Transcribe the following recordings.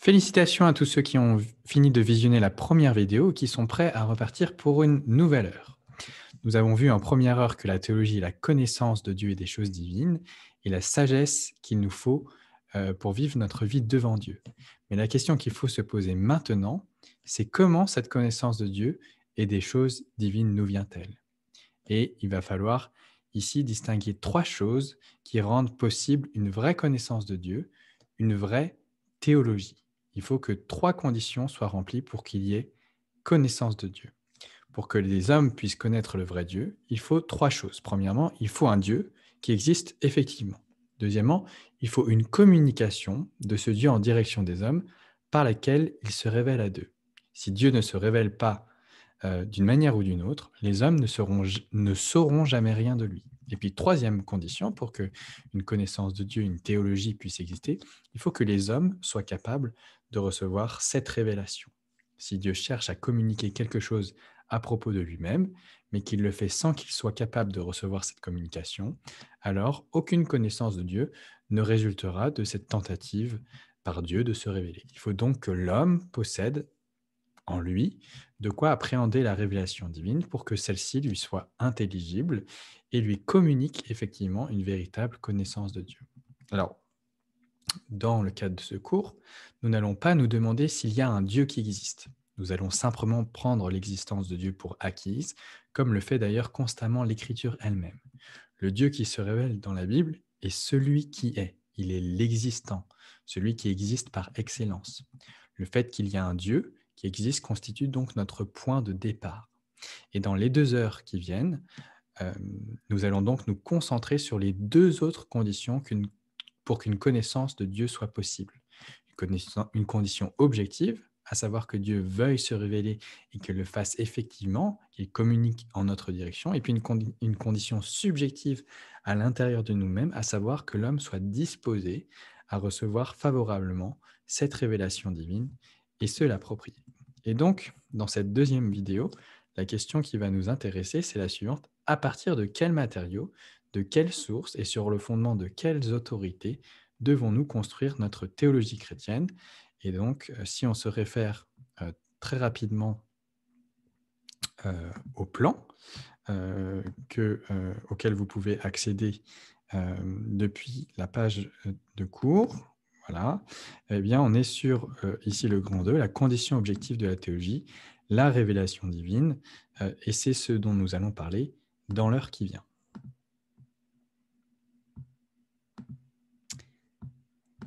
Félicitations à tous ceux qui ont fini de visionner la première vidéo et qui sont prêts à repartir pour une nouvelle heure. Nous avons vu en première heure que la théologie est la connaissance de Dieu et des choses divines et la sagesse qu'il nous faut pour vivre notre vie devant Dieu. Mais la question qu'il faut se poser maintenant, c'est comment cette connaissance de Dieu et des choses divines nous vient-elle? Et il va falloir ici distinguer trois choses qui rendent possible une vraie connaissance de Dieu, une vraie théologie. Il faut que trois conditions soient remplies pour qu'il y ait connaissance de Dieu. Pour que les hommes puissent connaître le vrai Dieu, il faut trois choses. Premièrement, il faut un Dieu qui existe effectivement. Deuxièmement, il faut une communication de ce Dieu en direction des hommes par laquelle il se révèle à d'eux. Si Dieu ne se révèle pas d'une manière ou d'une autre, les hommes ne sauront jamais rien de lui. Et puis, troisième condition, pour qu'une connaissance de Dieu, une théologie puisse exister, il faut que les hommes soient capables de recevoir cette révélation. Si Dieu cherche à communiquer quelque chose à propos de lui-même, mais qu'il le fait sans qu'il soit capable de recevoir cette communication, alors aucune connaissance de Dieu ne résultera de cette tentative par Dieu de se révéler. Il faut donc que l'homme possède en lui de quoi appréhender la révélation divine pour que celle-ci lui soit intelligible et lui communique effectivement une véritable connaissance de Dieu. Alors, dans le cadre de ce cours, nous n'allons pas nous demander s'il y a un Dieu qui existe. Nous allons simplement prendre l'existence de Dieu pour acquise, comme le fait d'ailleurs constamment l'Écriture elle-même. Le Dieu qui se révèle dans la Bible est celui qui est. Il est l'existant, celui qui existe par excellence. Le fait qu'il y a un Dieu qui existe constitue donc notre point de départ. Et dans les 2 heures qui viennent, nous allons donc nous concentrer sur les deux autres conditions pour qu'une connaissance de Dieu soit possible. Une condition objective, à savoir que Dieu veuille se révéler et qu'il le fasse effectivement, qu'il communique en notre direction, et puis une condition subjective à l'intérieur de nous-mêmes, à savoir que l'homme soit disposé à recevoir favorablement cette révélation divine, et se l'approprier. Et donc, dans cette deuxième vidéo, la question qui va nous intéresser, c'est la suivante. À partir de quels matériaux, de quelles sources et sur le fondement de quelles autorités devons-nous construire notre théologie chrétienne? Et donc, si on se réfère très rapidement au plan auquel vous pouvez accéder depuis la page de cours, voilà, eh bien, on est sur, ici, le grand 2, la condition objective de la théologie, la révélation divine, et c'est ce dont nous allons parler dans l'heure qui vient.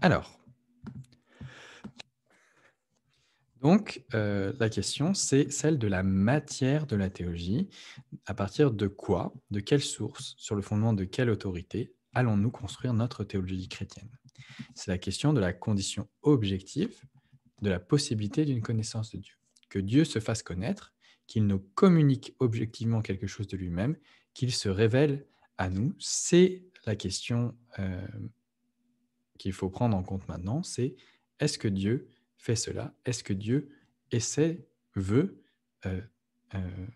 Alors, donc, la question, c'est celle de la matière de la théologie. À partir de quoi, de quelle source, sur le fondement de quelle autorité allons-nous construire notre théologie chrétienne? C'est la question de la condition objective de la possibilité d'une connaissance de Dieu. Que Dieu se fasse connaître, qu'il nous communique objectivement quelque chose de lui-même, qu'il se révèle à nous, c'est la question qu'il faut prendre en compte maintenant, c'est est-ce que Dieu fait cela? Est-ce que Dieu veut, euh, euh,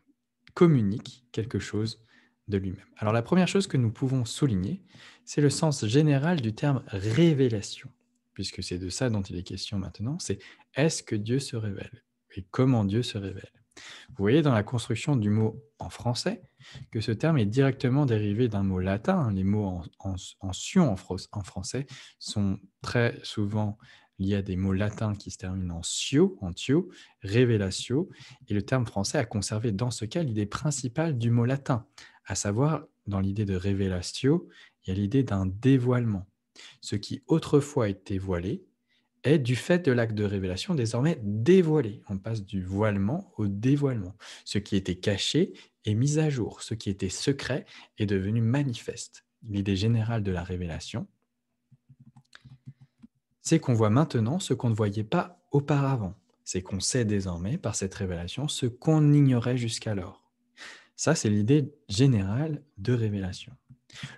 communique quelque chose de lui-même? Alors la première chose que nous pouvons souligner, c'est le sens général du terme révélation, puisque c'est de ça dont il est question maintenant, c'est est-ce que Dieu se révèle? Et comment Dieu se révèle? Vous voyez dans la construction du mot en français que ce terme est directement dérivé d'un mot latin. Les mots en sion en français sont très souvent liés à des mots latins qui se terminent en tio, révélatio, et le terme français a conservé dans ce cas l'idée principale du mot latin, à savoir, dans l'idée de révélatio, il y a l'idée d'un dévoilement. Ce qui autrefois était voilé est, du fait de l'acte de révélation, désormais dévoilé. On passe du voilement au dévoilement. Ce qui était caché est mis à jour. Ce qui était secret est devenu manifeste. L'idée générale de la révélation, c'est qu'on voit maintenant ce qu'on ne voyait pas auparavant. C'est qu'on sait désormais, par cette révélation, ce qu'on ignorait jusqu'alors. Ça, c'est l'idée générale de révélation.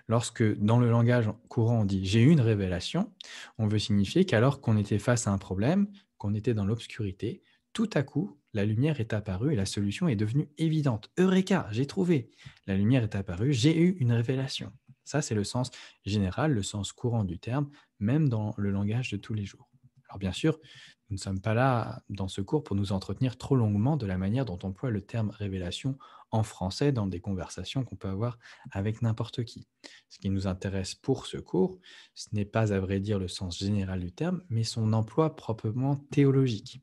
Lorsque, dans le langage courant, on dit « j'ai eu une révélation », on veut signifier qu'alors qu'on était face à un problème, qu'on était dans l'obscurité, tout à coup, la lumière est apparue et la solution est devenue évidente. « Eureka, j'ai trouvé !» La lumière est apparue, j'ai eu une révélation. Ça, c'est le sens général, le sens courant du terme, même dans le langage de tous les jours. Alors bien sûr, nous ne sommes pas là dans ce cours pour nous entretenir trop longuement de la manière dont on emploie le terme révélation en français dans des conversations qu'on peut avoir avec n'importe qui. Ce qui nous intéresse pour ce cours, ce n'est pas à vrai dire le sens général du terme, mais son emploi proprement théologique.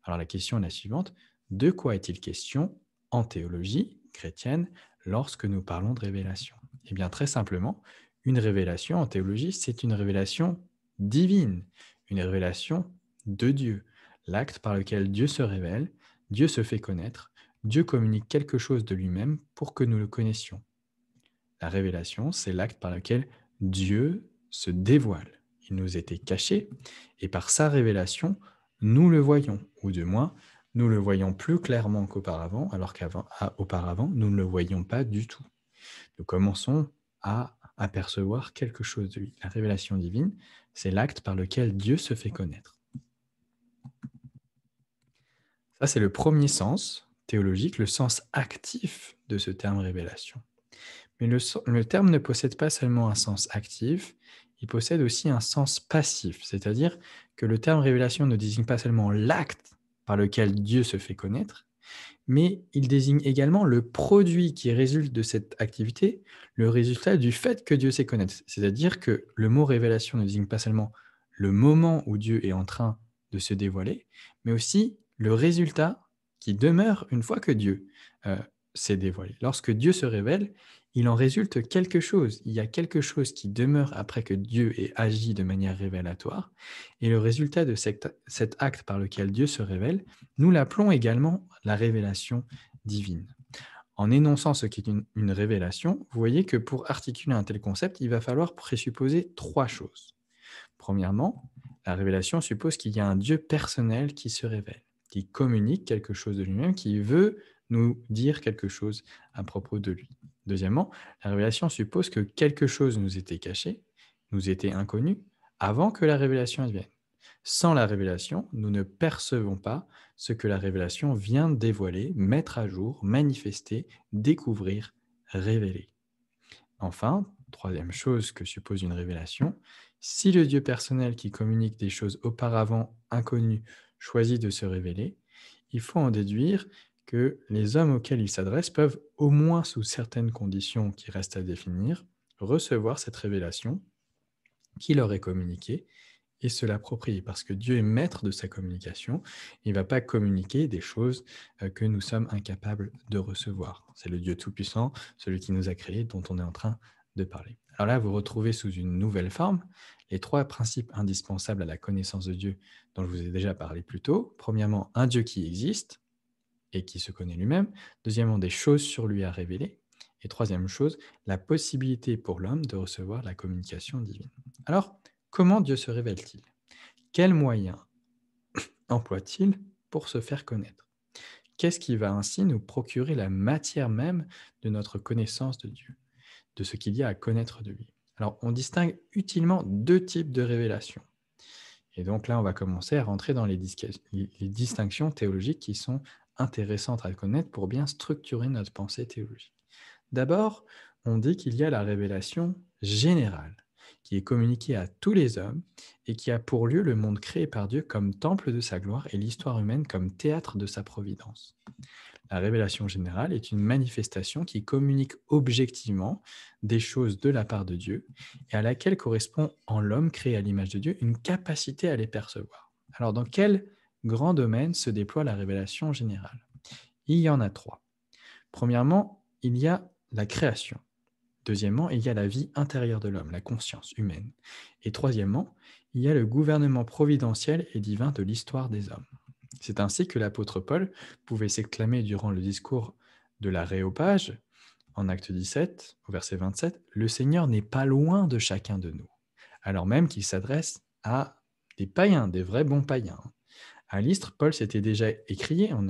Alors la question est la suivante, de quoi est-il question en théologie chrétienne lorsque nous parlons de révélation? Eh bien très simplement, une révélation en théologie, c'est une révélation divine, une révélation de Dieu, l'acte par lequel Dieu se révèle, Dieu se fait connaître, Dieu communique quelque chose de lui-même pour que nous le connaissions. La révélation, c'est l'acte par lequel Dieu se dévoile. Il nous était caché et par sa révélation, nous le voyons, ou du moins, nous le voyons plus clairement qu'auparavant, alors qu'auparavant, nous ne le voyions pas du tout. Nous commençons à apercevoir quelque chose de lui. La révélation divine, c'est l'acte par lequel Dieu se fait connaître. Ça, c'est le premier sens théologique, le sens actif de ce terme révélation. Mais le terme ne possède pas seulement un sens actif, il possède aussi un sens passif, c'est-à-dire que le terme révélation ne désigne pas seulement l'acte par lequel Dieu se fait connaître, mais il désigne également le produit qui résulte de cette activité, le résultat du fait que Dieu sait connaître. C'est-à-dire que le mot révélation ne désigne pas seulement le moment où Dieu est en train de se dévoiler, mais aussi le résultat qui demeure une fois que Dieu s'est dévoilé. Lorsque Dieu se révèle, il en résulte quelque chose. Il y a quelque chose qui demeure après que Dieu ait agi de manière révélatoire. Et le résultat de cet acte par lequel Dieu se révèle, nous l'appelons également la révélation divine. En énonçant ce qu'est une révélation, vous voyez que pour articuler un tel concept, il va falloir présupposer trois choses. Premièrement, la révélation suppose qu'il y a un Dieu personnel qui se révèle, qui communique quelque chose de lui-même, qui veut nous dire quelque chose à propos de lui. Deuxièmement, la révélation suppose que quelque chose nous était caché, nous était inconnu, avant que la révélation advienne. Sans la révélation, nous ne percevons pas ce que la révélation vient dévoiler, mettre à jour, manifester, découvrir, révéler. Enfin, troisième chose que suppose une révélation, si le Dieu personnel qui communique des choses auparavant inconnues choisit de se révéler, il faut en déduire que les hommes auxquels il s'adresse peuvent, au moins sous certaines conditions qui restent à définir, recevoir cette révélation qui leur est communiquée et se l'approprier, parce que Dieu est maître de sa communication. Il ne va pas communiquer des choses que nous sommes incapables de recevoir. C'est le Dieu Tout-Puissant, celui qui nous a créés, dont on est en train de parler. Alors là, vous retrouvez sous une nouvelle forme les trois principes indispensables à la connaissance de Dieu dont je vous ai déjà parlé plus tôt. Premièrement, un Dieu qui existe et qui se connaît lui-même. Deuxièmement, des choses sur lui à révéler. Et troisième chose, la possibilité pour l'homme de recevoir la communication divine. Alors, comment Dieu se révèle-t-il? Quels moyens emploie-t-il pour se faire connaître? Qu'est-ce qui va ainsi nous procurer la matière même de notre connaissance de Dieu, de ce qu'il y a à connaître de lui? Alors, on distingue utilement deux types de révélations. Et donc là, on va commencer à rentrer dans les distinctions théologiques qui sont intéressantes à connaître pour bien structurer notre pensée théologique. D'abord, on dit qu'il y a la révélation générale, qui est communiquée à tous les hommes et qui a pour lieu le monde créé par Dieu comme temple de sa gloire et l'histoire humaine comme théâtre de sa providence. La révélation générale est une manifestation qui communique objectivement des choses de la part de Dieu et à laquelle correspond en l'homme créé à l'image de Dieu une capacité à les percevoir. Alors, dans quel grand domaine se déploie la révélation générale? Il y en a trois. Premièrement, il y a la création. Deuxièmement, il y a la vie intérieure de l'homme, la conscience humaine. Et troisièmement, il y a le gouvernement providentiel et divin de l'histoire des hommes. C'est ainsi que l'apôtre Paul pouvait s'exclamer durant le discours de l'Aréopage, en acte 17, au verset 27, « Le Seigneur n'est pas loin de chacun de nous », alors même qu'il s'adresse à des païens, des vrais bons païens. À Lystre, Paul s'était déjà écrié, on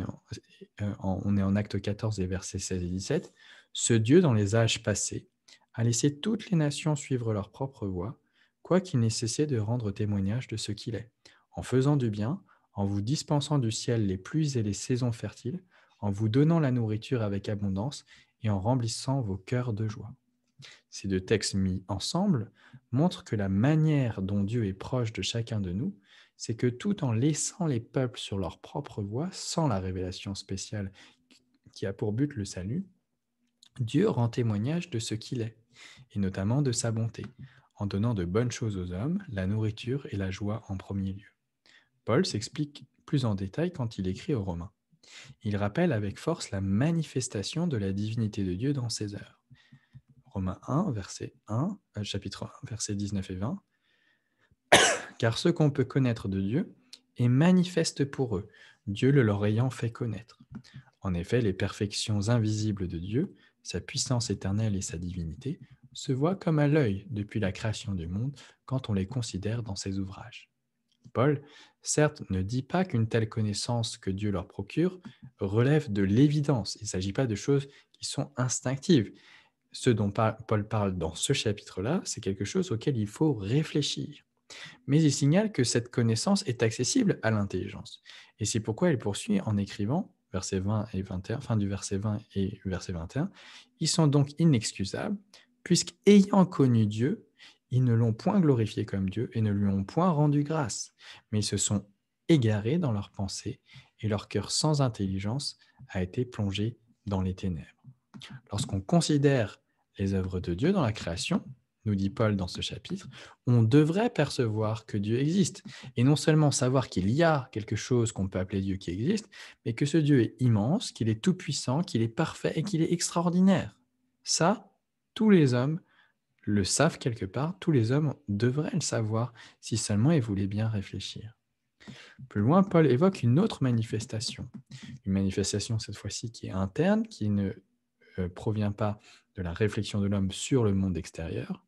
est en acte 14, les versets 16 et 17, « Ce Dieu, dans les âges passés, a laissé toutes les nations suivre leur propre voie, quoiqu'il n'ait cessé de rendre témoignage de ce qu'il est, en faisant du bien, en vous dispensant du ciel les pluies et les saisons fertiles, en vous donnant la nourriture avec abondance et en remplissant vos cœurs de joie. » Ces deux textes mis ensemble montrent que la manière dont Dieu est proche de chacun de nous, c'est que tout en laissant les peuples sur leur propre voie, sans la révélation spéciale qui a pour but le salut, Dieu rend témoignage de ce qu'il est, et notamment de sa bonté, en donnant de bonnes choses aux hommes, la nourriture et la joie en premier lieu. Paul s'explique plus en détail quand il écrit aux Romains. Il rappelle avec force la manifestation de la divinité de Dieu dans ses œuvres. Romains 1, chapitre 1, versets 19 et 20. Car ce qu'on peut connaître de Dieu est manifeste pour eux, Dieu le leur ayant fait connaître. En effet, les perfections invisibles de Dieu, sa puissance éternelle et sa divinité, se voient comme à l'œil depuis la création du monde quand on les considère dans ses ouvrages. Paul, certes, ne dit pas qu'une telle connaissance que Dieu leur procure relève de l'évidence. Il ne s'agit pas de choses qui sont instinctives. Ce dont Paul parle dans ce chapitre-là, c'est quelque chose auquel il faut réfléchir. Mais il signale que cette connaissance est accessible à l'intelligence. Et c'est pourquoi il poursuit en écrivant, versets 20 et 21, fin du verset 20 et verset 21, « Ils sont donc inexcusables, puisqu'ayant connu Dieu, ils ne l'ont point glorifié comme Dieu et ne lui ont point rendu grâce, mais ils se sont égarés dans leurs pensées et leur cœur sans intelligence a été plongé dans les ténèbres. » Lorsqu'on considère les œuvres de Dieu dans la création, nous dit Paul dans ce chapitre, on devrait percevoir que Dieu existe. Et non seulement savoir qu'il y a quelque chose qu'on peut appeler Dieu qui existe, mais que ce Dieu est immense, qu'il est tout-puissant, qu'il est parfait et qu'il est extraordinaire. Ça, tous les hommes le savent quelque part, tous les hommes devraient le savoir si seulement ils voulaient bien réfléchir. Plus loin, Paul évoque une autre manifestation. Une manifestation cette fois-ci qui est interne, qui ne provient pas de la réflexion de l'homme sur le monde extérieur,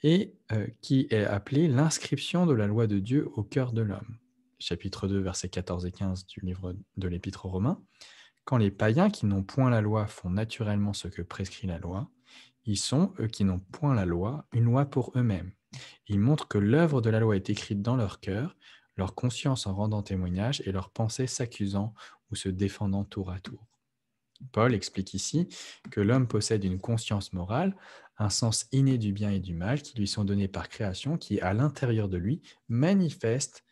et qui est appelée l'inscription de la loi de Dieu au cœur de l'homme. Chapitre 2, versets 14 et 15 du livre de l'Épître aux Romains. Quand les païens qui n'ont point la loi font naturellement ce que prescrit la loi, ils sont, eux qui n'ont point la loi, une loi pour eux-mêmes. Ils montrent que l'œuvre de la loi est écrite dans leur cœur, leur conscience en rendant témoignage et leurs pensées s'accusant ou se défendant tour à tour. Paul explique ici que l'homme possède une conscience morale, un sens inné du bien et du mal qui lui sont donnés par création, qui, à l'intérieur de lui, manifeste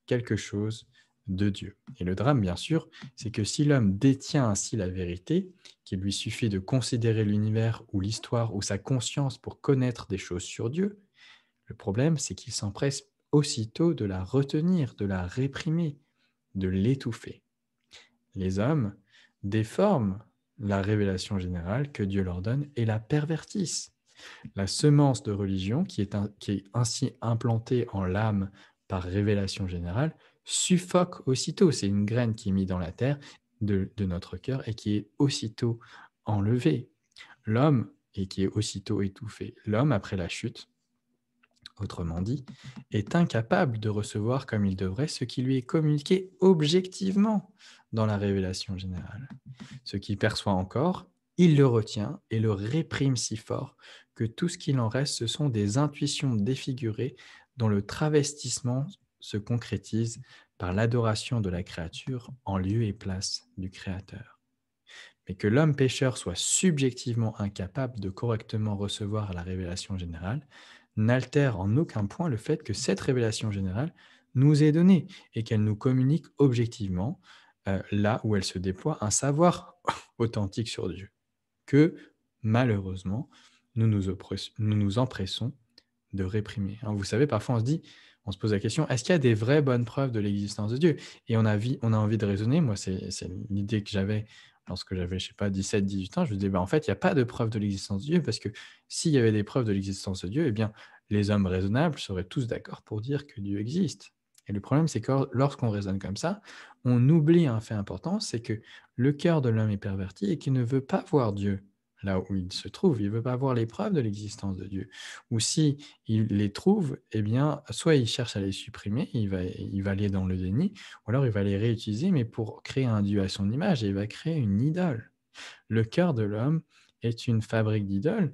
quelque chose de Dieu. Et le drame, bien sûr, c'est que si l'homme détient ainsi la vérité, qu'il lui suffit de considérer l'univers ou l'histoire ou sa conscience pour connaître des choses sur Dieu, le problème, c'est qu'il s'empresse aussitôt de la retenir, de la réprimer, de l'étouffer. Les hommes déforment la révélation générale que Dieu leur donne et la pervertissent. La semence de religion, qui est ainsi implantée en l'âme par révélation générale, suffoque aussitôt. C'est une graine qui est mise dans la terre de notre cœur et qui est aussitôt enlevée. L'homme, et qui est aussitôt étouffé. L'homme, après la chute, autrement dit, est incapable de recevoir comme il devrait ce qui lui est communiqué objectivement dans la révélation générale. Ce qu'il perçoit encore, il le retient et le réprime si fort que tout ce qu'il en reste, ce sont des intuitions défigurées dont le travestissement se concrétise par l'adoration de la créature en lieu et place du Créateur. Mais que l'homme pécheur soit subjectivement incapable de correctement recevoir la révélation générale n'altère en aucun point le fait que cette révélation générale nous est donnée et qu'elle nous communique objectivement, là où elle se déploie, un savoir authentique sur Dieu, que malheureusement, nous nous empressons de réprimer. Hein. Vous savez, parfois on se pose la question, est-ce qu'il y a des vraies bonnes preuves de l'existence de Dieu? Et on a envie de raisonner, moi c'est l'idée que j'avais lorsque j'avais, je sais pas, 17, 18 ans, je me disais, en fait, il n'y a pas de preuve de l'existence de Dieu, parce que s'il y avait des preuves de l'existence de Dieu, eh bien, les hommes raisonnables seraient tous d'accord pour dire que Dieu existe. Et le problème, c'est que lorsqu'on raisonne comme ça, on oublie un fait important, c'est que le cœur de l'homme est perverti et qu'il ne veut pas voir Dieu là où il se trouve. Il ne veut pas voir les preuves de l'existence de Dieu. Ou si il les trouve, eh bien, soit il cherche à les supprimer, il va aller dans le déni, ou alors il va les réutiliser, mais pour créer un Dieu à son image, et il va créer une idole. Le cœur de l'homme est une fabrique d'idoles,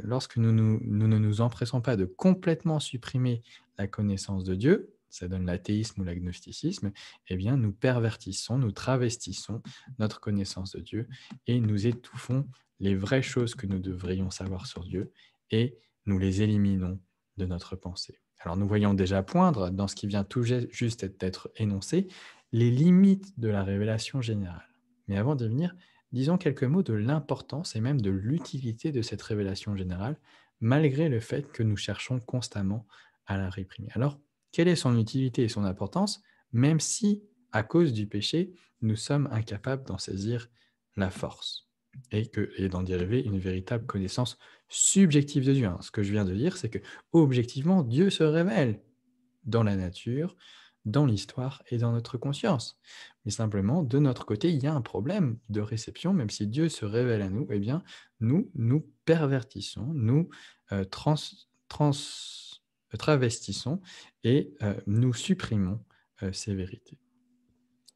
lorsque nous ne nous empressons pas de complètement supprimer la connaissance de Dieu, ça donne l'athéisme ou l'agnosticisme, eh bien, nous pervertissons, nous travestissons notre connaissance de Dieu et nous étouffons les vraies choses que nous devrions savoir sur Dieu et nous les éliminons de notre pensée. Alors, nous voyons déjà poindre, dans ce qui vient tout juste d'être énoncé, les limites de la révélation générale. Mais avant d'y venir, disons quelques mots de l'importance et même de l'utilité de cette révélation générale, malgré le fait que nous cherchons constamment à la réprimer. Alors, quelle est son utilité et son importance, même si, à cause du péché, nous sommes incapables d'en saisir la force et d'en dériver une véritable connaissance subjective de Dieu, hein. Ce que je viens de dire, c'est que, objectivement, Dieu se révèle dans la nature, dans l'histoire et dans notre conscience. Mais simplement, de notre côté, il y a un problème de réception. Même si Dieu se révèle à nous, eh bien, nous pervertissons, nous travestissons et nous supprimons ces vérités.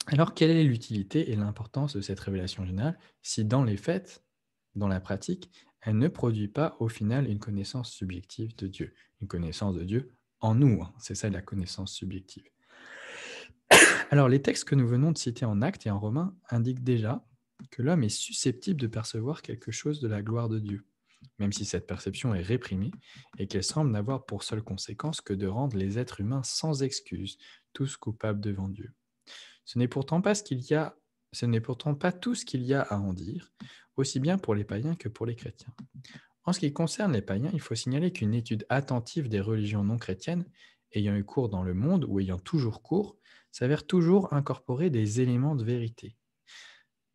Alors, quelle est l'utilité et l'importance de cette révélation générale si dans les faits, dans la pratique, elle ne produit pas au final une connaissance subjective de Dieu, une connaissance de Dieu en nous, hein. C'est ça la connaissance subjective. Alors, les textes que nous venons de citer en Actes et en Romains indiquent déjà que l'homme est susceptible de percevoir quelque chose de la gloire de Dieu, même si cette perception est réprimée et qu'elle semble n'avoir pour seule conséquence que de rendre les êtres humains sans excuse, tous coupables devant Dieu. Ce n'est pourtant pas tout ce qu'il y a à en dire, aussi bien pour les païens que pour les chrétiens. En ce qui concerne les païens, il faut signaler qu'une étude attentive des religions non chrétiennes, ayant eu cours dans le monde ou ayant toujours cours, s'avère toujours incorporer des éléments de vérité.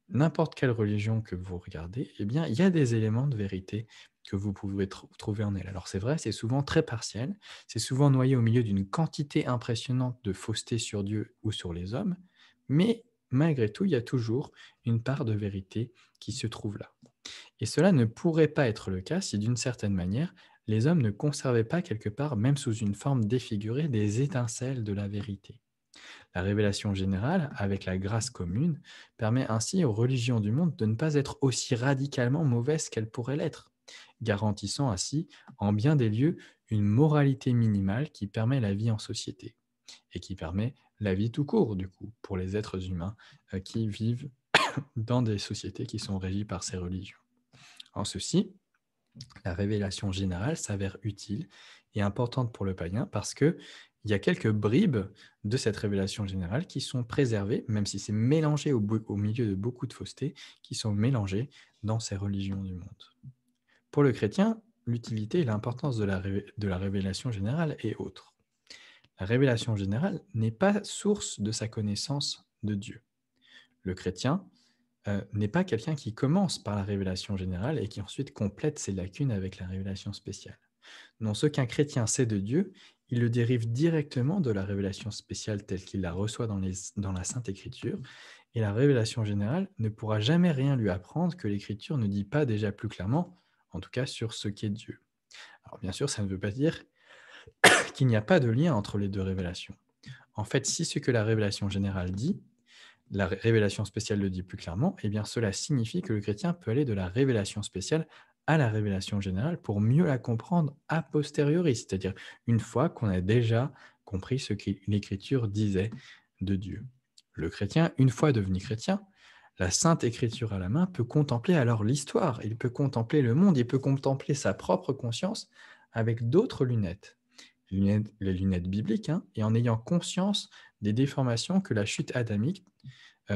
N'importe quelle religion que vous regardez, eh bien, il y a des éléments de vérité que vous pouvez trouver en elle. Alors c'est vrai, c'est souvent très partiel, c'est souvent noyé au milieu d'une quantité impressionnante de fausseté sur Dieu ou sur les hommes, mais malgré tout, il y a toujours une part de vérité qui se trouve là. Et cela ne pourrait pas être le cas si, d'une certaine manière, les hommes ne conservaient pas quelque part, même sous une forme défigurée, des étincelles de la vérité. La révélation générale, avec la grâce commune, permet ainsi aux religions du monde de ne pas être aussi radicalement mauvaises qu'elles pourraient l'être, garantissant ainsi, en bien des lieux, une moralité minimale qui permet la vie en société et qui permet la vie tout court, du coup, pour les êtres humains qui vivent dans des sociétés qui sont régies par ces religions. En ceci, la révélation générale s'avère utile et importante pour le païen parce qu'il y a quelques bribes de cette révélation générale qui sont préservées, même si c'est mélangé au milieu de beaucoup de fausseté, qui sont mélangées dans ces religions du monde. Pour le chrétien, l'utilité et l'importance de la révélation générale est autre. La révélation générale n'est pas source de sa connaissance de Dieu. Le chrétien n'est pas quelqu'un qui commence par la révélation générale et qui ensuite complète ses lacunes avec la révélation spéciale. Non, ce qu'un chrétien sait de Dieu, il le dérive directement de la révélation spéciale telle qu'il la reçoit dans la Sainte Écriture, et la révélation générale ne pourra jamais rien lui apprendre que l'Écriture ne dit pas déjà plus clairement, en tout cas sur ce qu'est Dieu. Alors bien sûr, ça ne veut pas dire qu'il n'y a pas de lien entre les deux révélations. En fait, si ce que la révélation générale dit, la révélation spéciale le dit plus clairement, eh bien cela signifie que le chrétien peut aller de la révélation spéciale à la révélation générale pour mieux la comprendre a posteriori, c'est-à-dire une fois qu'on a déjà compris ce que l'Écriture disait de Dieu. Le chrétien, une fois devenu chrétien, la Sainte Écriture à la main, peut contempler alors l'histoire, il peut contempler le monde, il peut contempler sa propre conscience avec d'autres lunettes. Les lunettes bibliques, hein, et en ayant conscience des déformations que la chute adamique,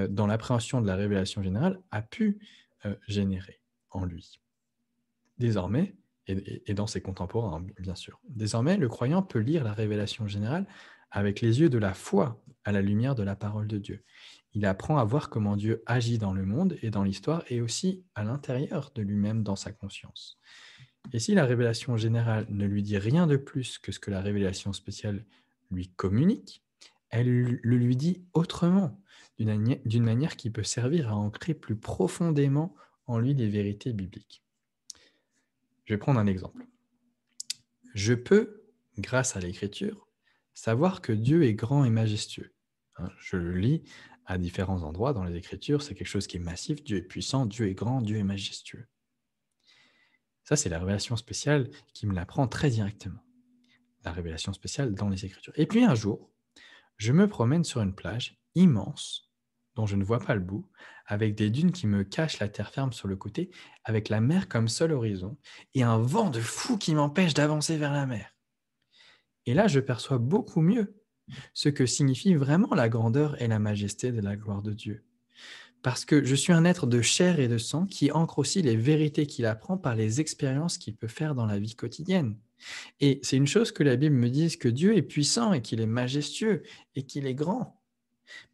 dans l'appréhension de la révélation générale, a pu générer en lui. Désormais, et dans ses contemporains, bien sûr, désormais, le croyant peut lire la révélation générale avec les yeux de la foi à la lumière de la parole de Dieu. Il apprend à voir comment Dieu agit dans le monde et dans l'histoire et aussi à l'intérieur de lui-même dans sa conscience. Et si la révélation générale ne lui dit rien de plus que ce que la révélation spéciale lui communique, elle le lui dit autrement, d'une manière qui peut servir à ancrer plus profondément en lui les vérités bibliques. Je vais prendre un exemple. Je peux, grâce à l'Écriture, savoir que Dieu est grand et majestueux. Je le lis à différents endroits dans les Écritures, c'est quelque chose qui est massif, Dieu est puissant, Dieu est grand, Dieu est majestueux. Ça, c'est la révélation spéciale qui me l'apprend très directement. La révélation spéciale dans les Écritures. Et puis un jour, Je me promène sur une plage immense, dont je ne vois pas le bout, avec des dunes qui me cachent la terre ferme sur le côté, avec la mer comme seul horizon, et un vent de fou qui m'empêche d'avancer vers la mer. Et là, je perçois beaucoup mieux ce que signifie vraiment la grandeur et la majesté de la gloire de Dieu. Parce que je suis un être de chair et de sang qui ancre aussi les vérités qu'il apprend par les expériences qu'il peut faire dans la vie quotidienne. Et c'est une chose que la Bible me dise que Dieu est puissant et qu'il est majestueux et qu'il est grand.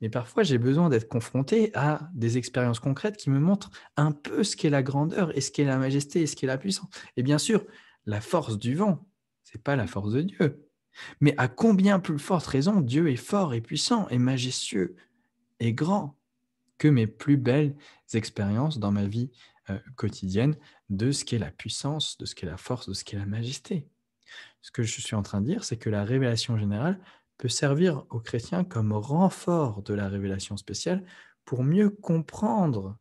Mais parfois, j'ai besoin d'être confronté à des expériences concrètes qui me montrent un peu ce qu'est la grandeur et ce qu'est la majesté et ce qu'est la puissance. Et bien sûr, la force du vent, c'est pas la force de Dieu. Mais à combien plus forte raison Dieu est fort et puissant et majestueux et grand que mes plus belles expériences dans ma vie quotidienne de ce qu'est la puissance, de ce qu'est la force, de ce qu'est la majesté. Ce que je suis en train de dire, c'est que la révélation générale peut servir aux chrétiens comme renfort de la révélation spéciale pour mieux comprendre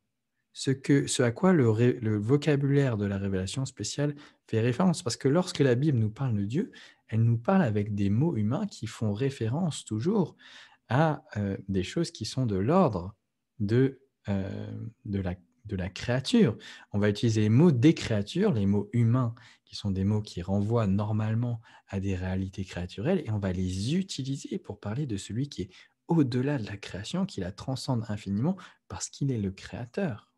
ce à quoi le vocabulaire de la révélation spéciale fait référence. Parce que lorsque la Bible nous parle de Dieu, elle nous parle avec des mots humains qui font référence toujours à des choses qui sont de l'ordre de, de, de la créature. On va utiliser les mots des créatures, les mots humains, qui sont des mots qui renvoient normalement à des réalités créaturelles, et on va les utiliser pour parler de celui qui est au-delà de la création, qui la transcende infiniment, parce qu'il est le créateur.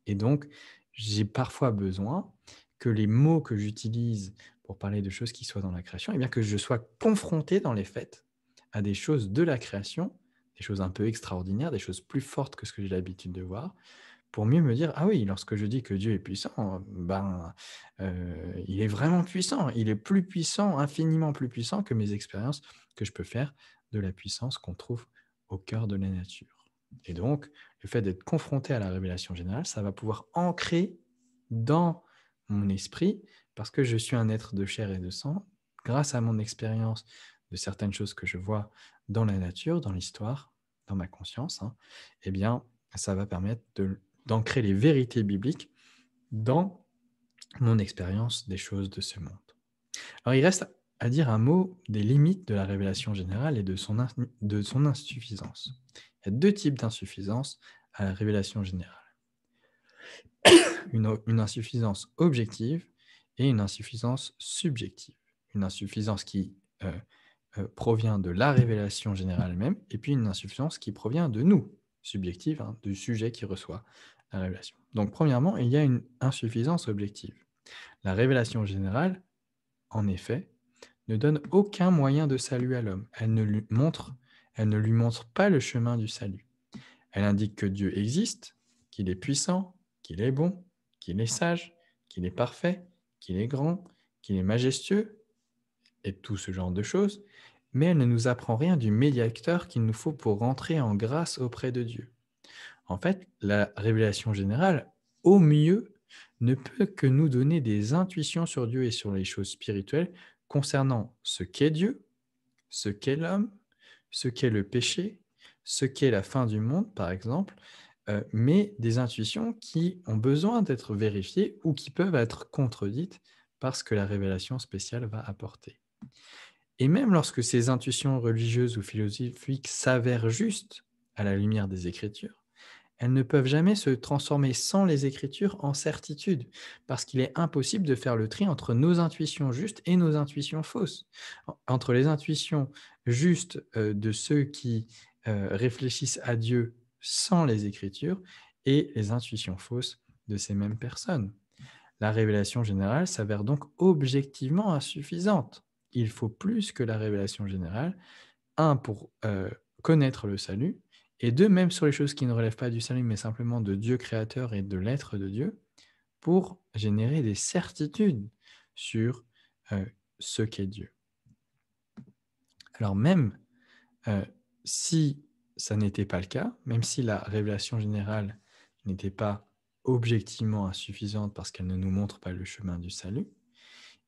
Et donc, j'ai parfois besoin que les mots que j'utilise pour parler de choses qui soient dans la création, eh bien que je sois confronté dans les faits à des choses de la création, des choses un peu extraordinaires, des choses plus fortes que ce que j'ai l'habitude de voir, pour mieux me dire, ah oui, lorsque je dis que Dieu est puissant, il est vraiment puissant. Il est plus puissant, infiniment plus puissant que mes expériences que je peux faire de la puissance qu'on trouve au cœur de la nature. Et donc, le fait d'être confronté à la révélation générale, ça va pouvoir ancrer dans mon esprit, parce que je suis un être de chair et de sang, grâce à mon expérience de certaines choses que je vois dans la nature, dans l'histoire, dans ma conscience, eh bien, ça va permettre d'ancrer les vérités bibliques dans mon expérience des choses de ce monde. Alors, il reste à dire un mot des limites de la révélation générale et de son insuffisance. Il y a deux types d'insuffisance à la révélation générale. Une insuffisance objective et une insuffisance subjective. Une insuffisance qui provient de la révélation générale même, et puis une insuffisance qui provient de nous, subjective, du sujet qui reçoit la révélation. Donc, premièrement, il y a une insuffisance objective. La révélation générale, en effet, ne donne aucun moyen de salut à l'homme. Elle ne lui montre pas le chemin du salut. Elle indique que Dieu existe, qu'il est puissant, qu'il est bon, qu'il est sage, qu'il est parfait, qu'il est grand, qu'il est majestueux, et tout ce genre de choses, mais elle ne nous apprend rien du médiateur qu'il nous faut pour rentrer en grâce auprès de Dieu. En fait, la révélation générale, au mieux, ne peut que nous donner des intuitions sur Dieu et sur les choses spirituelles concernant ce qu'est Dieu, ce qu'est l'homme, ce qu'est le péché, ce qu'est la fin du monde, par exemple, mais des intuitions qui ont besoin d'être vérifiées ou qui peuvent être contredites par ce que la révélation spéciale va apporter. Et même lorsque ces intuitions religieuses ou philosophiques s'avèrent justes à la lumière des Écritures, elles ne peuvent jamais se transformer sans les Écritures en certitude, parce qu'il est impossible de faire le tri entre nos intuitions justes et nos intuitions fausses. Entre les intuitions justes de ceux qui réfléchissent à Dieu sans les Écritures et les intuitions fausses de ces mêmes personnes. La révélation générale s'avère donc objectivement insuffisante. Il faut plus que la révélation générale, un, pour connaître le salut, et deux, même sur les choses qui ne relèvent pas du salut, mais simplement de Dieu créateur et de l'être de Dieu, pour générer des certitudes sur ce qu'est Dieu. Alors même si ça n'était pas le cas, même si la révélation générale n'était pas objectivement insuffisante parce qu'elle ne nous montre pas le chemin du salut,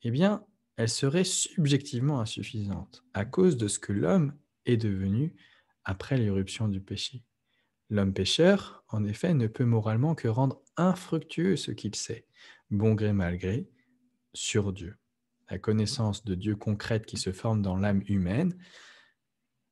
eh bien, elle serait subjectivement insuffisante à cause de ce que l'homme est devenu après l'irruption du péché. L'homme pécheur, en effet, ne peut moralement que rendre infructueux ce qu'il sait, bon gré mal gré, sur Dieu. La connaissance de Dieu concrète qui se forme dans l'âme humaine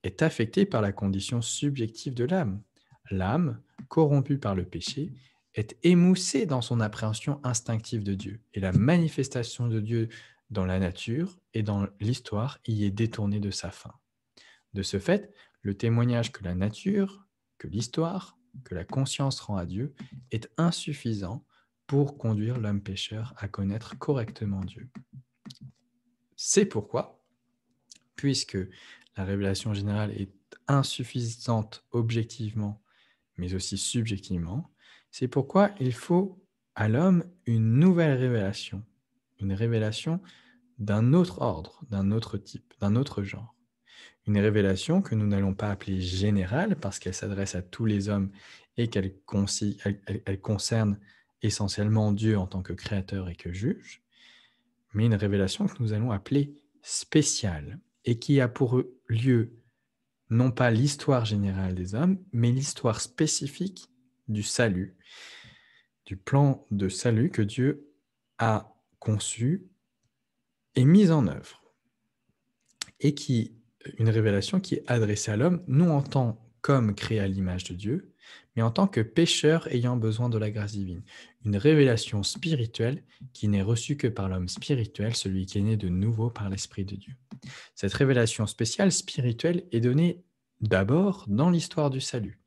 est affecté par la condition subjective de l'âme. L'âme, corrompue par le péché, est émoussée dans son appréhension instinctive de Dieu. Et la manifestation de Dieu dans la nature et dans l'histoire y est détournée de sa fin. De ce fait, le témoignage que la nature, que l'histoire, que la conscience rend à Dieu est insuffisant pour conduire l'homme pécheur à connaître correctement Dieu. C'est pourquoi, puisque la révélation générale est insuffisante objectivement, mais aussi subjectivement, c'est pourquoi il faut à l'homme une nouvelle révélation, une révélation d'un autre ordre, d'un autre type, d'un autre genre. Une révélation que nous n'allons pas appeler générale parce qu'elle s'adresse à tous les hommes et qu'elle concerne essentiellement Dieu en tant que créateur et que juge, mais une révélation que nous allons appeler spéciale et qui a pour lieu non pas l'histoire générale des hommes, mais l'histoire spécifique du salut, du plan de salut que Dieu a conçu et mis en œuvre, et une révélation qui est adressée à l'homme, non en tant qu'homme créé à l'image de Dieu, mais en tant que pécheur ayant besoin de la grâce divine. Une révélation spirituelle qui n'est reçue que par l'homme spirituel, celui qui est né de nouveau par l'Esprit de Dieu. Cette révélation spéciale spirituelle est donnée d'abord dans l'histoire du salut,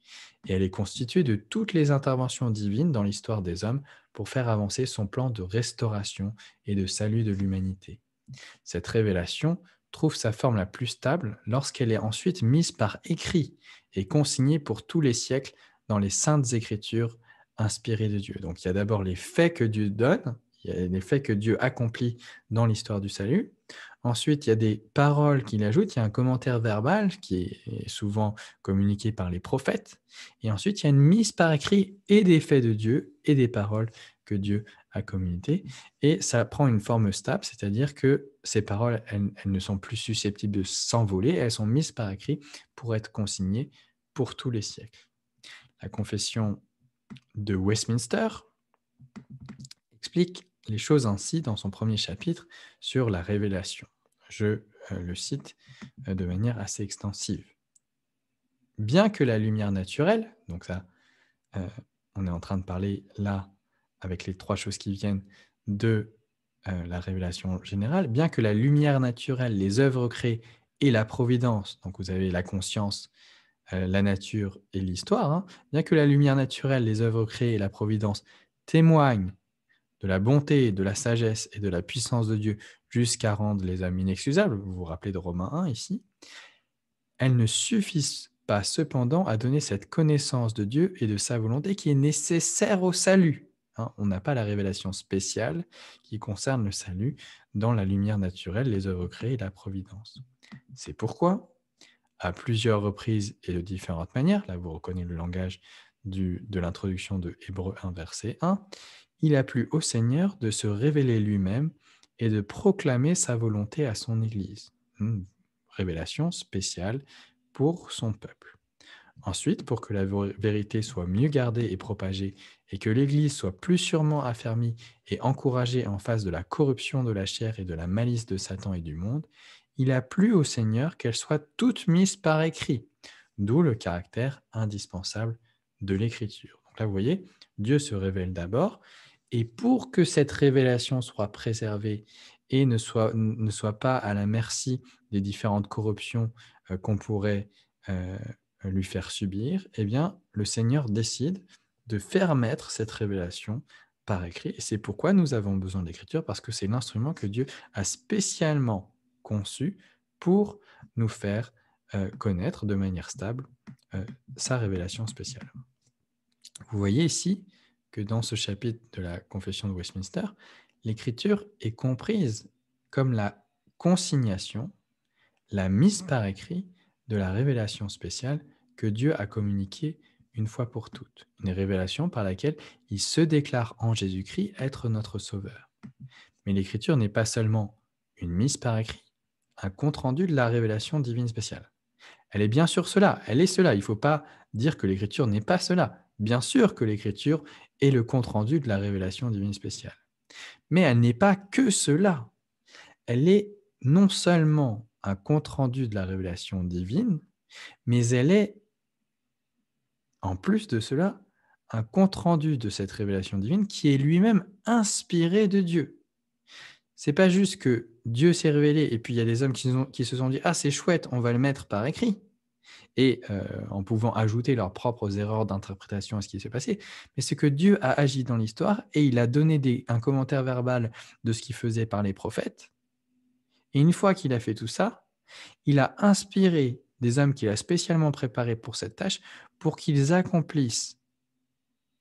et elle est constituée de toutes les interventions divines dans l'histoire des hommes pour faire avancer son plan de restauration et de salut de l'humanité. Cette révélation trouve sa forme la plus stable lorsqu'elle est ensuite mise par écrit et consignée pour tous les siècles dans les saintes écritures inspirées de Dieu. Donc il y a d'abord les faits que Dieu donne, il y a les faits que Dieu accomplit dans l'histoire du salut. Ensuite, il y a des paroles qu'il ajoute, il y a un commentaire verbal qui est souvent communiqué par les prophètes. Et ensuite, il y a une mise par écrit et des faits de Dieu et des paroles que Dieu a communiquées. Et ça prend une forme stable, c'est-à-dire que ces paroles, elles ne sont plus susceptibles de s'envoler, elles sont mises par écrit pour être consignées pour tous les siècles. La confession de Westminster explique les choses ainsi dans son premier chapitre sur la révélation. Je le cite de manière assez extensive. Bien que la lumière naturelle, donc ça, on est en train de parler là, avec les trois choses qui viennent de la révélation générale, bien que la lumière naturelle, les œuvres créées et la providence, donc vous avez la conscience, la nature et l'histoire, hein, bien que la lumière naturelle, les œuvres créées et la providence témoignent de la bonté, de la sagesse et de la puissance de Dieu jusqu'à rendre les âmes inexcusables, vous vous rappelez de Romains 1 ici, elles ne suffisent pas cependant à donner cette connaissance de Dieu et de sa volonté qui est nécessaire au salut. Hein, on n'a pas la révélation spéciale qui concerne le salut dans la lumière naturelle, les œuvres créées et la providence. C'est pourquoi, à plusieurs reprises et de différentes manières, là vous reconnaissez le langage de l'introduction de Hébreux 1, verset 1, il a plu au Seigneur de se révéler lui-même et de proclamer sa volonté à son Église. Révélation spéciale pour son peuple. Ensuite, pour que la vérité soit mieux gardée et propagée et que l'Église soit plus sûrement affermie et encouragée en face de la corruption de la chair et de la malice de Satan et du monde, il a plu au Seigneur qu'elles soient toutes mises par écrit, d'où le caractère indispensable de l'Écriture. Donc là, vous voyez, Dieu se révèle d'abord, et pour que cette révélation soit préservée et ne soit pas à la merci des différentes corruptions qu'on pourrait lui faire subir, eh bien, le Seigneur décide de faire mettre cette révélation par écrit. Et c'est pourquoi nous avons besoin de l'Écriture, parce que c'est l'instrument que Dieu a spécialement conçu pour nous faire connaître de manière stable sa révélation spéciale. Vous voyez ici que dans ce chapitre de la Confession de Westminster, l'Écriture est comprise comme la consignation, la mise par écrit de la révélation spéciale que Dieu a communiquée une fois pour toutes. Une révélation par laquelle il se déclare en Jésus-Christ être notre Sauveur. Mais l'Écriture n'est pas seulement une mise par écrit, un compte-rendu de la révélation divine spéciale. Elle est bien sûr cela, elle est cela. Il ne faut pas dire que l'Écriture n'est pas cela. Bien sûr que l'Écriture est le compte-rendu de la révélation divine spéciale. Mais elle n'est pas que cela. Elle est non seulement un compte-rendu de la révélation divine, mais elle est, en plus de cela, un compte-rendu de cette révélation divine qui est lui-même inspiré de Dieu. C'est pas juste que Dieu s'est révélé et puis il y a des hommes qui se sont dit « Ah, c'est chouette, on va le mettre par écrit ». Et en pouvant ajouter leurs propres erreurs d'interprétation à ce qui s'est passé, mais c'est que Dieu a agi dans l'histoire et il a donné un commentaire verbal de ce qu'il faisait par les prophètes. Et une fois qu'il a fait tout ça, il a inspiré des hommes qu'il a spécialement préparés pour cette tâche, pour qu'ils accomplissent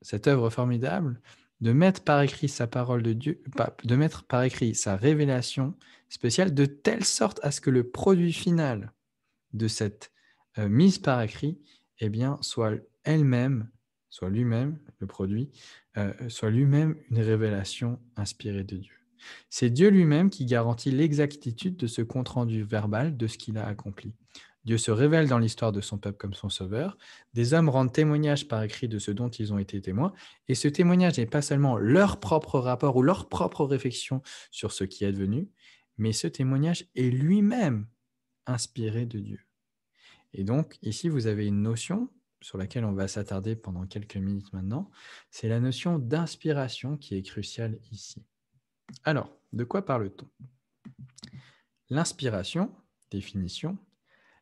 cette œuvre formidable de mettre par écrit sa parole de Dieu, de mettre par écrit sa révélation spéciale, de telle sorte à ce que le produit final de cette mise par écrit, eh bien, soit lui-même, le produit, soit lui-même une révélation inspirée de Dieu. C'est Dieu lui-même qui garantit l'exactitude de ce compte-rendu verbal de ce qu'il a accompli. Dieu se révèle dans l'histoire de son peuple comme son sauveur. Des hommes rendent témoignage par écrit de ce dont ils ont été témoins. Et ce témoignage n'est pas seulement leur propre rapport ou leur propre réflexion sur ce qui est devenu, mais ce témoignage est lui-même inspiré de Dieu. Et donc, ici, vous avez une notion sur laquelle on va s'attarder pendant quelques minutes maintenant. C'est la notion d'inspiration qui est cruciale ici. Alors, de quoi parle-t-on? L'inspiration, définition,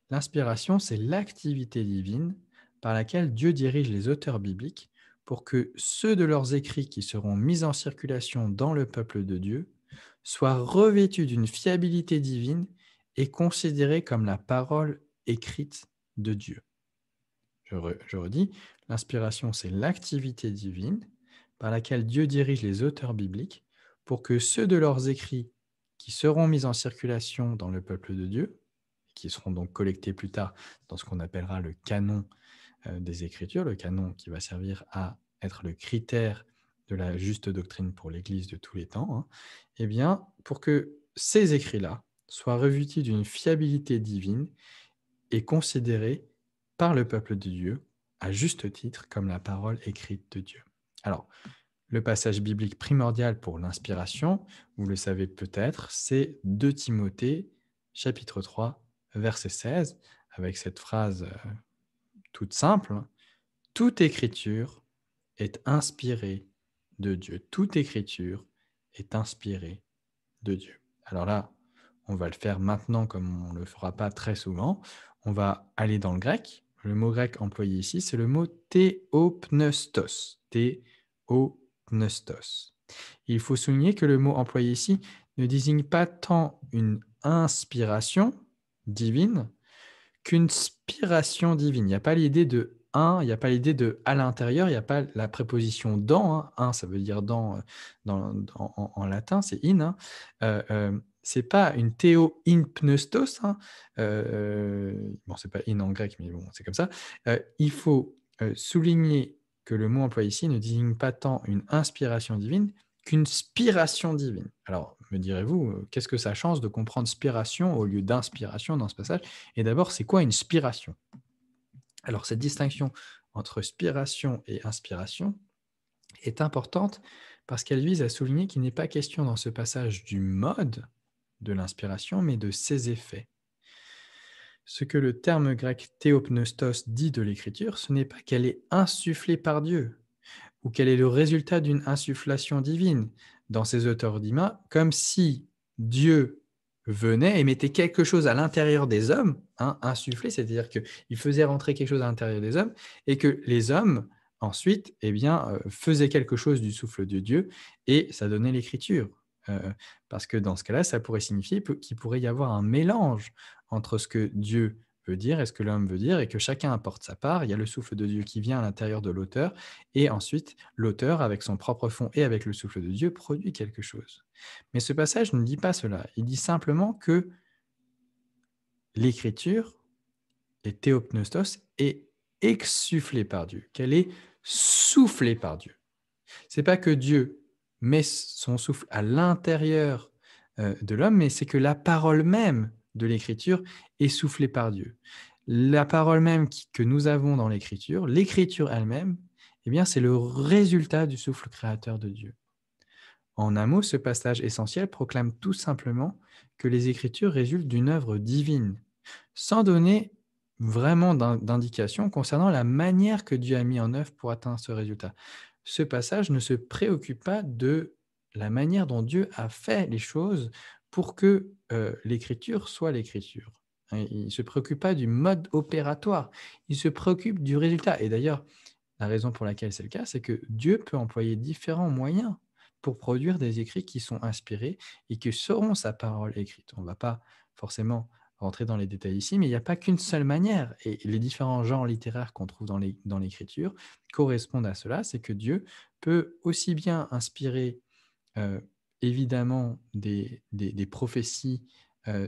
l'inspiration, c'est l'activité divine par laquelle Dieu dirige les auteurs bibliques pour que ceux de leurs écrits qui seront mis en circulation dans le peuple de Dieu soient revêtus d'une fiabilité divine et considérés comme la parole écrite de Dieu. Je redis, l'inspiration, c'est l'activité divine par laquelle Dieu dirige les auteurs bibliques pour que ceux de leurs écrits qui seront mis en circulation dans le peuple de Dieu, qui seront donc collectés plus tard dans ce qu'on appellera le canon des Écritures, le canon qui va servir à être le critère de la juste doctrine pour l'Église de tous les temps, hein, eh bien, pour que ces écrits-là soient revêtus d'une fiabilité divine et considérés par le peuple de Dieu, à juste titre, comme la parole écrite de Dieu. Alors, le passage biblique primordial pour l'inspiration, vous le savez peut-être, c'est 2 Timothée, chapitre 3, verset 16, avec cette phrase toute simple, « Toute écriture est inspirée de Dieu. Toute écriture est inspirée de Dieu. » Alors là, on va le faire maintenant comme on ne le fera pas très souvent. On va aller dans le grec. Le mot grec employé ici, c'est le mot théopneustos. Théopneustos. Il faut souligner que le mot employé ici ne désigne pas tant une inspiration divine qu'une spiration divine. Il n'y a pas l'idée de un, il n'y a pas l'idée de à l'intérieur, il n'y a pas la préposition dans. Hein. Un, ça veut dire dans, en latin, c'est in. Hein. C'est pas une théo in pneustos. Hein. Bon, c'est pas in en grec, mais bon, c'est comme ça. Il faut souligner que le mot employé ici ne désigne pas tant une inspiration divine qu'une spiration divine. Alors, me direz-vous, qu'est-ce que ça change de comprendre spiration au lieu d'inspiration dans ce passage? Et d'abord, c'est quoi une spiration? Alors, cette distinction entre spiration et inspiration est importante parce qu'elle vise à souligner qu'il n'est pas question dans ce passage du mode de l'inspiration, mais de ses effets. Ce que le terme grec théopneustos dit de l'écriture, ce n'est pas qu'elle est insufflée par Dieu, ou quel est le résultat d'une insufflation divine dans ces auteurs d'Ima, comme si Dieu venait et mettait quelque chose à l'intérieur des hommes, hein, insufflé, c'est-à-dire qu'il faisait rentrer quelque chose à l'intérieur des hommes, et que les hommes, ensuite, eh bien, faisaient quelque chose du souffle de Dieu, et ça donnait l'écriture. Parce que dans ce cas-là, ça pourrait signifier qu'il pourrait y avoir un mélange entre ce que Dieu veut dire et ce que l'homme veut dire, et que chacun apporte sa part. Il y a le souffle de Dieu qui vient à l'intérieur de l'auteur, et ensuite l'auteur, avec son propre fond et avec le souffle de Dieu, produit quelque chose. Mais ce passage ne dit pas cela. Il dit simplement que l'écriture, et théopneustos, est exsufflée par Dieu, qu'elle est soufflée par Dieu. C'est pas que Dieu met son souffle à l'intérieur de l'homme, mais c'est que la parole même de l'écriture est soufflée par Dieu. La parole même que nous avons dans l'écriture elle-même, eh bien, c'est le résultat du souffle créateur de Dieu. En un mot, ce passage essentiel proclame tout simplement que les Écritures résultent d'une œuvre divine, sans donner vraiment d'indications concernant la manière que Dieu a mis en œuvre pour atteindre ce résultat. Ce passage ne se préoccupe pas de la manière dont Dieu a fait les choses pour que l'écriture soit l'écriture. Hein, il ne se préoccupe pas du mode opératoire, il se préoccupe du résultat. Et d'ailleurs, la raison pour laquelle c'est le cas, c'est que Dieu peut employer différents moyens pour produire des écrits qui sont inspirés et qui seront sa parole écrite. On ne va pas forcément rentrer dans les détails ici, mais il n'y a pas qu'une seule manière. Et les différents genres littéraires qu'on trouve dans l'écriture correspondent à cela, c'est que Dieu peut aussi bien inspirer euh, évidemment des prophéties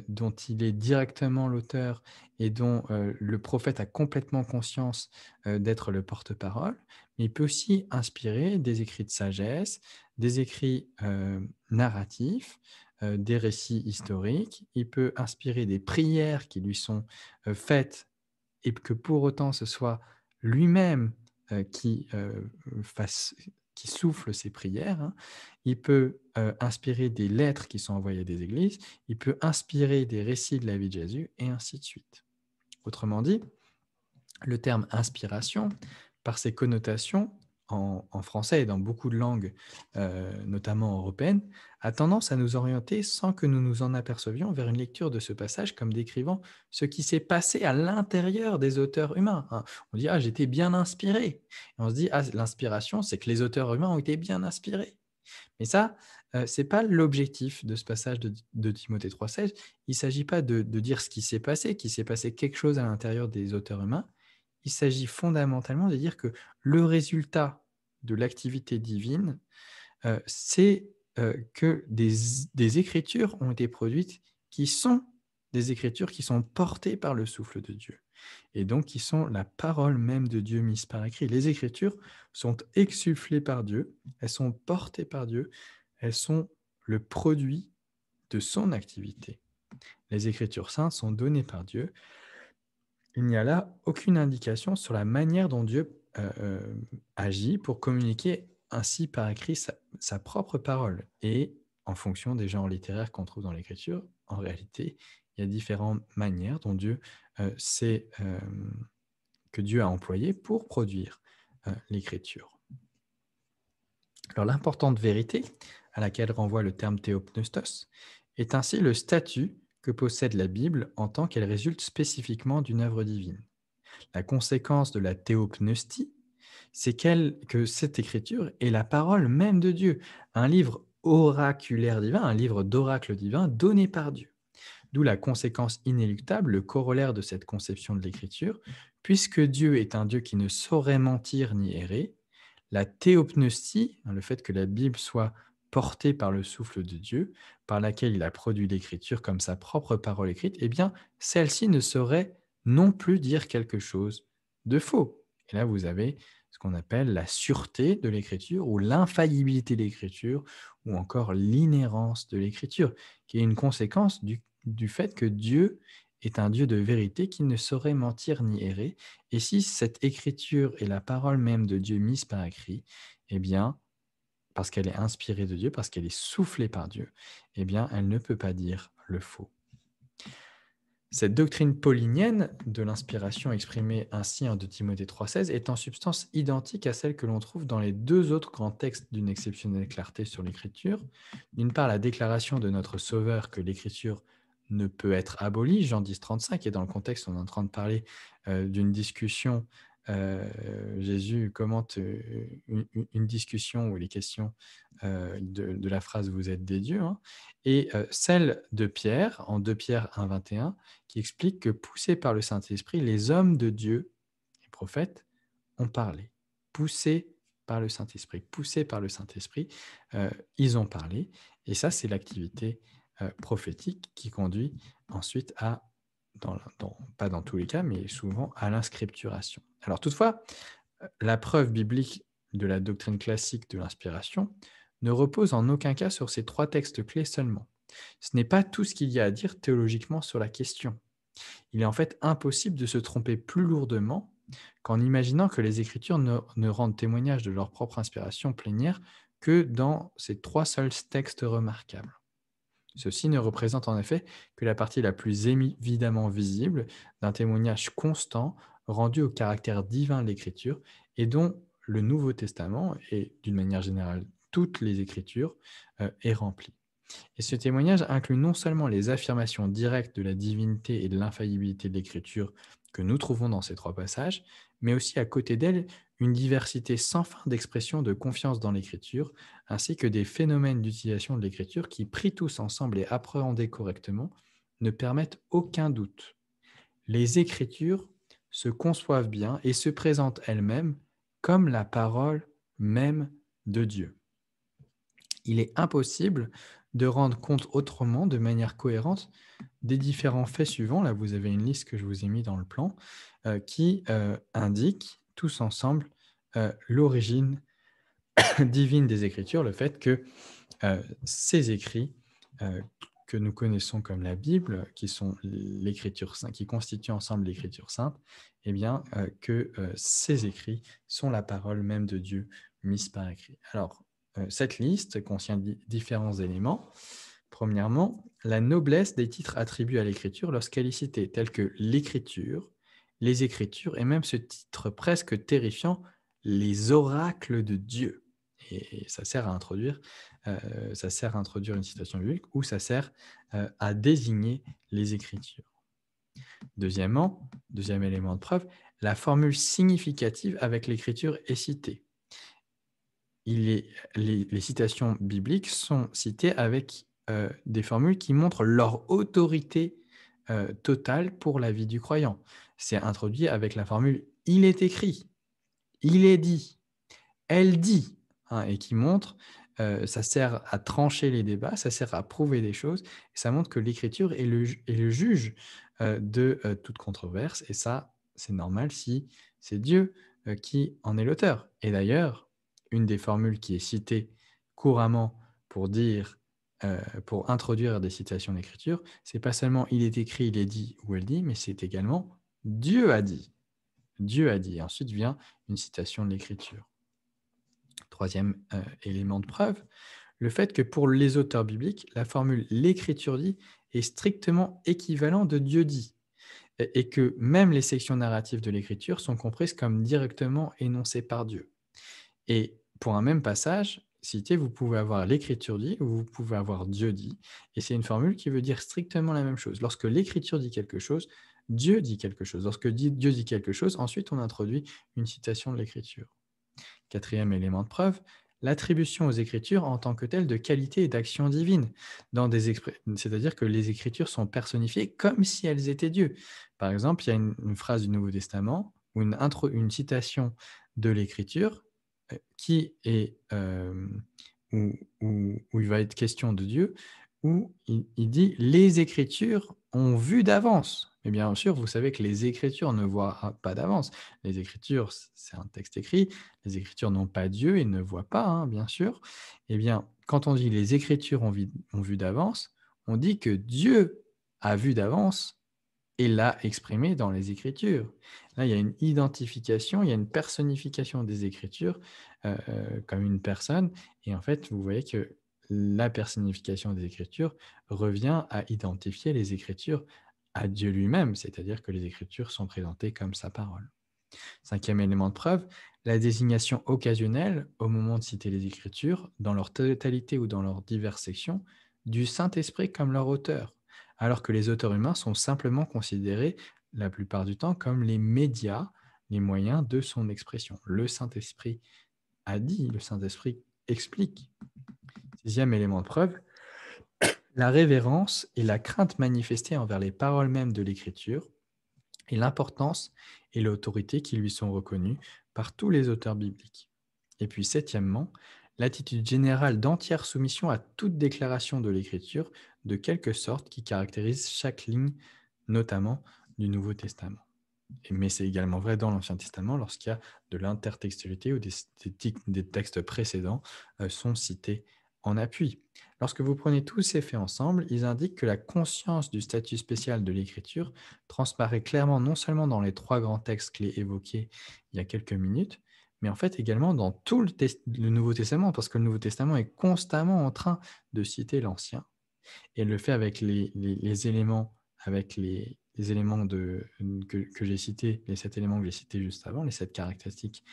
dont il est directement l'auteur et dont le prophète a complètement conscience d'être le porte-parole, mais il peut aussi inspirer des écrits de sagesse, des écrits narratifs, des récits historiques. Il peut inspirer des prières qui lui sont faites et que pour autant ce soit lui-même qui, qui souffle ses prières. Hein. Il peut inspirer des lettres qui sont envoyées des églises, il peut inspirer des récits de la vie de Jésus, et ainsi de suite. Autrement dit, le terme inspiration, par ses connotations, en français et dans beaucoup de langues, notamment européennes, a tendance à nous orienter sans que nous nous en apercevions vers une lecture de ce passage comme décrivant ce qui s'est passé à l'intérieur des auteurs humains. Hein. On dit « Ah, j'étais bien inspiré ». Et on se dit « Ah, l'inspiration, c'est que les auteurs humains ont été bien inspirés ». Mais ça, ce n'est pas l'objectif de ce passage de Timothée 3,16. Il ne s'agit pas de dire ce qui s'est passé, qu'il s'est passé quelque chose à l'intérieur des auteurs humains. Il s'agit fondamentalement de dire que le résultat de l'activité divine, c'est que des écritures ont été produites qui sont des écritures qui sont portées par le souffle de Dieu et donc qui sont la parole même de Dieu mise par écrit. Les écritures sont exsufflées par Dieu, elles sont portées par Dieu, elles sont le produit de son activité. Les écritures saintes sont données par Dieu. Il n'y a là aucune indication sur la manière dont Dieu agit pour communiquer ainsi par écrit sa propre parole. Et en fonction des genres littéraires qu'on trouve dans l'écriture, en réalité, il y a différentes manières dont Dieu que Dieu a employées pour produire l'écriture. Alors l'importante vérité à laquelle renvoie le terme théopneustos est ainsi le statut que possède la Bible en tant qu'elle résulte spécifiquement d'une œuvre divine. La conséquence de la théopneustie, c'est que cette écriture est la parole même de Dieu, un livre oraculaire divin, un livre d'oracle divin donné par Dieu. D'où la conséquence inéluctable, le corollaire de cette conception de l'écriture, puisque Dieu est un Dieu qui ne saurait mentir ni errer, la théopneustie, le fait que la Bible soit portée par le souffle de Dieu, par laquelle il a produit l'écriture comme sa propre parole écrite, eh bien, celle-ci ne saurait non plus dire quelque chose de faux. Et là, vous avez ce qu'on appelle la sûreté de l'écriture ou l'infaillibilité de l'écriture ou encore l'inhérence de l'écriture, qui est une conséquence du fait que Dieu est un Dieu de vérité qui ne saurait mentir ni errer. Et si cette écriture est la parole même de Dieu mise par écrit, eh bien, parce qu'elle est inspirée de Dieu, parce qu'elle est soufflée par Dieu, eh bien, elle ne peut pas dire le faux. Cette doctrine paulinienne de l'inspiration exprimée ainsi en 2 Timothée 3,16 est en substance identique à celle que l'on trouve dans les deux autres grands textes d'une exceptionnelle clarté sur l'écriture. D'une part, la déclaration de notre Sauveur que l'écriture ne peut être abolie, Jean 10,35, et dans le contexte, on est en train de parler d'une discussion. Jésus commente une discussion où il est question de la phrase « vous êtes des dieux hein, », et celle de Pierre, en 2 Pierre 1,21, qui explique que poussés par le Saint-Esprit, les hommes de Dieu, les prophètes, ont parlé. Poussés par le Saint-Esprit, ils ont parlé. Et ça, c'est l'activité prophétique qui conduit ensuite à, pas dans tous les cas, mais souvent à l'inscripturation. Alors toutefois, la preuve biblique de la doctrine classique de l'inspiration ne repose en aucun cas sur ces 3 textes clés seulement. Ce n'est pas tout ce qu'il y a à dire théologiquement sur la question. Il est en fait impossible de se tromper plus lourdement qu'en imaginant que les Écritures ne rendent témoignage de leur propre inspiration plénière que dans ces 3 seuls textes remarquables. Ceci ne représente en effet que la partie la plus évidemment visible d'un témoignage constant rendu au caractère divin de l'Écriture et dont le Nouveau Testament et d'une manière générale toutes les Écritures est rempli. Et ce témoignage inclut non seulement les affirmations directes de la divinité et de l'infaillibilité de l'Écriture que nous trouvons dans ces trois passages, mais aussi à côté d'elle une diversité sans fin d'expressions de confiance dans l'Écriture, ainsi que des phénomènes d'utilisation de l'Écriture qui, pris tous ensemble et appréhendés correctement, ne permettent aucun doute. Les Écritures se conçoivent bien et se présentent elles-mêmes comme la parole même de Dieu. Il est impossible de rendre compte autrement, de manière cohérente, des différents faits suivants. Là, vous avez une liste que je vous ai mis dans le plan qui indique tous ensemble l'origine divine des Écritures, le fait que ces écrits que nous connaissons comme la Bible, qui sont l'Écriture sainte, qui constituent ensemble l'Écriture sainte, eh bien, que ces écrits sont la parole même de Dieu mise par écrit. Alors, cette liste contient différents éléments. Premièrement, la noblesse des titres attribués à l'Écriture lorsqu'elle est citée, tels que l'Écriture, les Écritures, et même ce titre presque terrifiant, les oracles de Dieu. Et ça sert à introduire une citation biblique ou ça sert à désigner les Écritures. Deuxièmement, deuxième élément de preuve, la formule significative avec l'Écriture est citée. Les citations bibliques sont citées avec des formules qui montrent leur autorité totale pour la vie du croyant. C'est introduit avec la formule « il est écrit »,« il est dit »,« elle dit », et qui montre, ça sert à trancher les débats, ça sert à prouver des choses, et ça montre que l'Écriture est le juge de toute controverse, et ça, c'est normal si c'est Dieu qui en est l'auteur. Et d'ailleurs, une des formules qui est citée couramment pour pour introduire des citations d'Écriture, c'est pas seulement il est écrit, il est dit ou elle dit, mais c'est également Dieu a dit. Dieu a dit. Et ensuite vient une citation de l'Écriture. Troisième élément de preuve, le fait que pour les auteurs bibliques, la formule l'Écriture dit est strictement équivalent de Dieu dit, et que même les sections narratives de l'Écriture sont comprises comme directement énoncées par Dieu. Et pour un même passage cité, vous pouvez avoir l'Écriture dit ou vous pouvez avoir Dieu dit, et c'est une formule qui veut dire strictement la même chose. Lorsque l'Écriture dit quelque chose, Dieu dit quelque chose. Lorsque Dieu dit quelque chose, ensuite on introduit une citation de l'Écriture. Quatrième élément de preuve, l'attribution aux Écritures en tant que telle de qualité et d'action divine, c'est-à-dire que les Écritures sont personnifiées comme si elles étaient Dieu. Par exemple, il y a une phrase du Nouveau Testament ou une citation de l'Écriture où il va être question de Dieu, où il dit « les Écritures ont vu d'avance ». Mais bien sûr, vous savez que les Écritures ne voient pas d'avance. Les Écritures, c'est un texte écrit. Les Écritures n'ont pas Dieu et ne voient pas, bien sûr. Eh bien, quand on dit « les Écritures ont vu d'avance », on dit que Dieu a vu d'avance et l'a exprimé dans les Écritures. Là, il y a une identification, il y a une personnification des Écritures comme une personne. Et en fait, vous voyez que la personnification des Écritures revient à identifier les Écritures à Dieu lui-même, c'est-à-dire que les Écritures sont présentées comme sa parole. Cinquième élément de preuve, la désignation occasionnelle, au moment de citer les Écritures, dans leur totalité ou dans leurs diverses sections, du Saint-Esprit comme leur auteur, alors que les auteurs humains sont simplement considérés, la plupart du temps, comme les médias, les moyens de son expression. Le Saint-Esprit a dit, le Saint-Esprit explique. Sixième élément de preuve, la révérence et la crainte manifestée envers les paroles mêmes de l'Écriture et l'importance et l'autorité qui lui sont reconnues par tous les auteurs bibliques. Et puis septièmement, l'attitude générale d'entière soumission à toute déclaration de l'Écriture, de quelque sorte qui caractérise chaque ligne, notamment du Nouveau Testament. Mais c'est également vrai dans l'Ancien Testament lorsqu'il y a de l'intertextualité ou des textes précédents sont cités en appui. Lorsque vous prenez tous ces faits ensemble, ils indiquent que la conscience du statut spécial de l'Écriture transparaît clairement non seulement dans les trois grands textes clés évoqués il y a quelques minutes, mais en fait également dans tout le Nouveau Testament, parce que le Nouveau Testament est constamment en train de citer l'Ancien Et elle le fait avec les éléments, avec les éléments que j'ai cités, les 7 éléments que j'ai cités juste avant, les 7 caractéristiques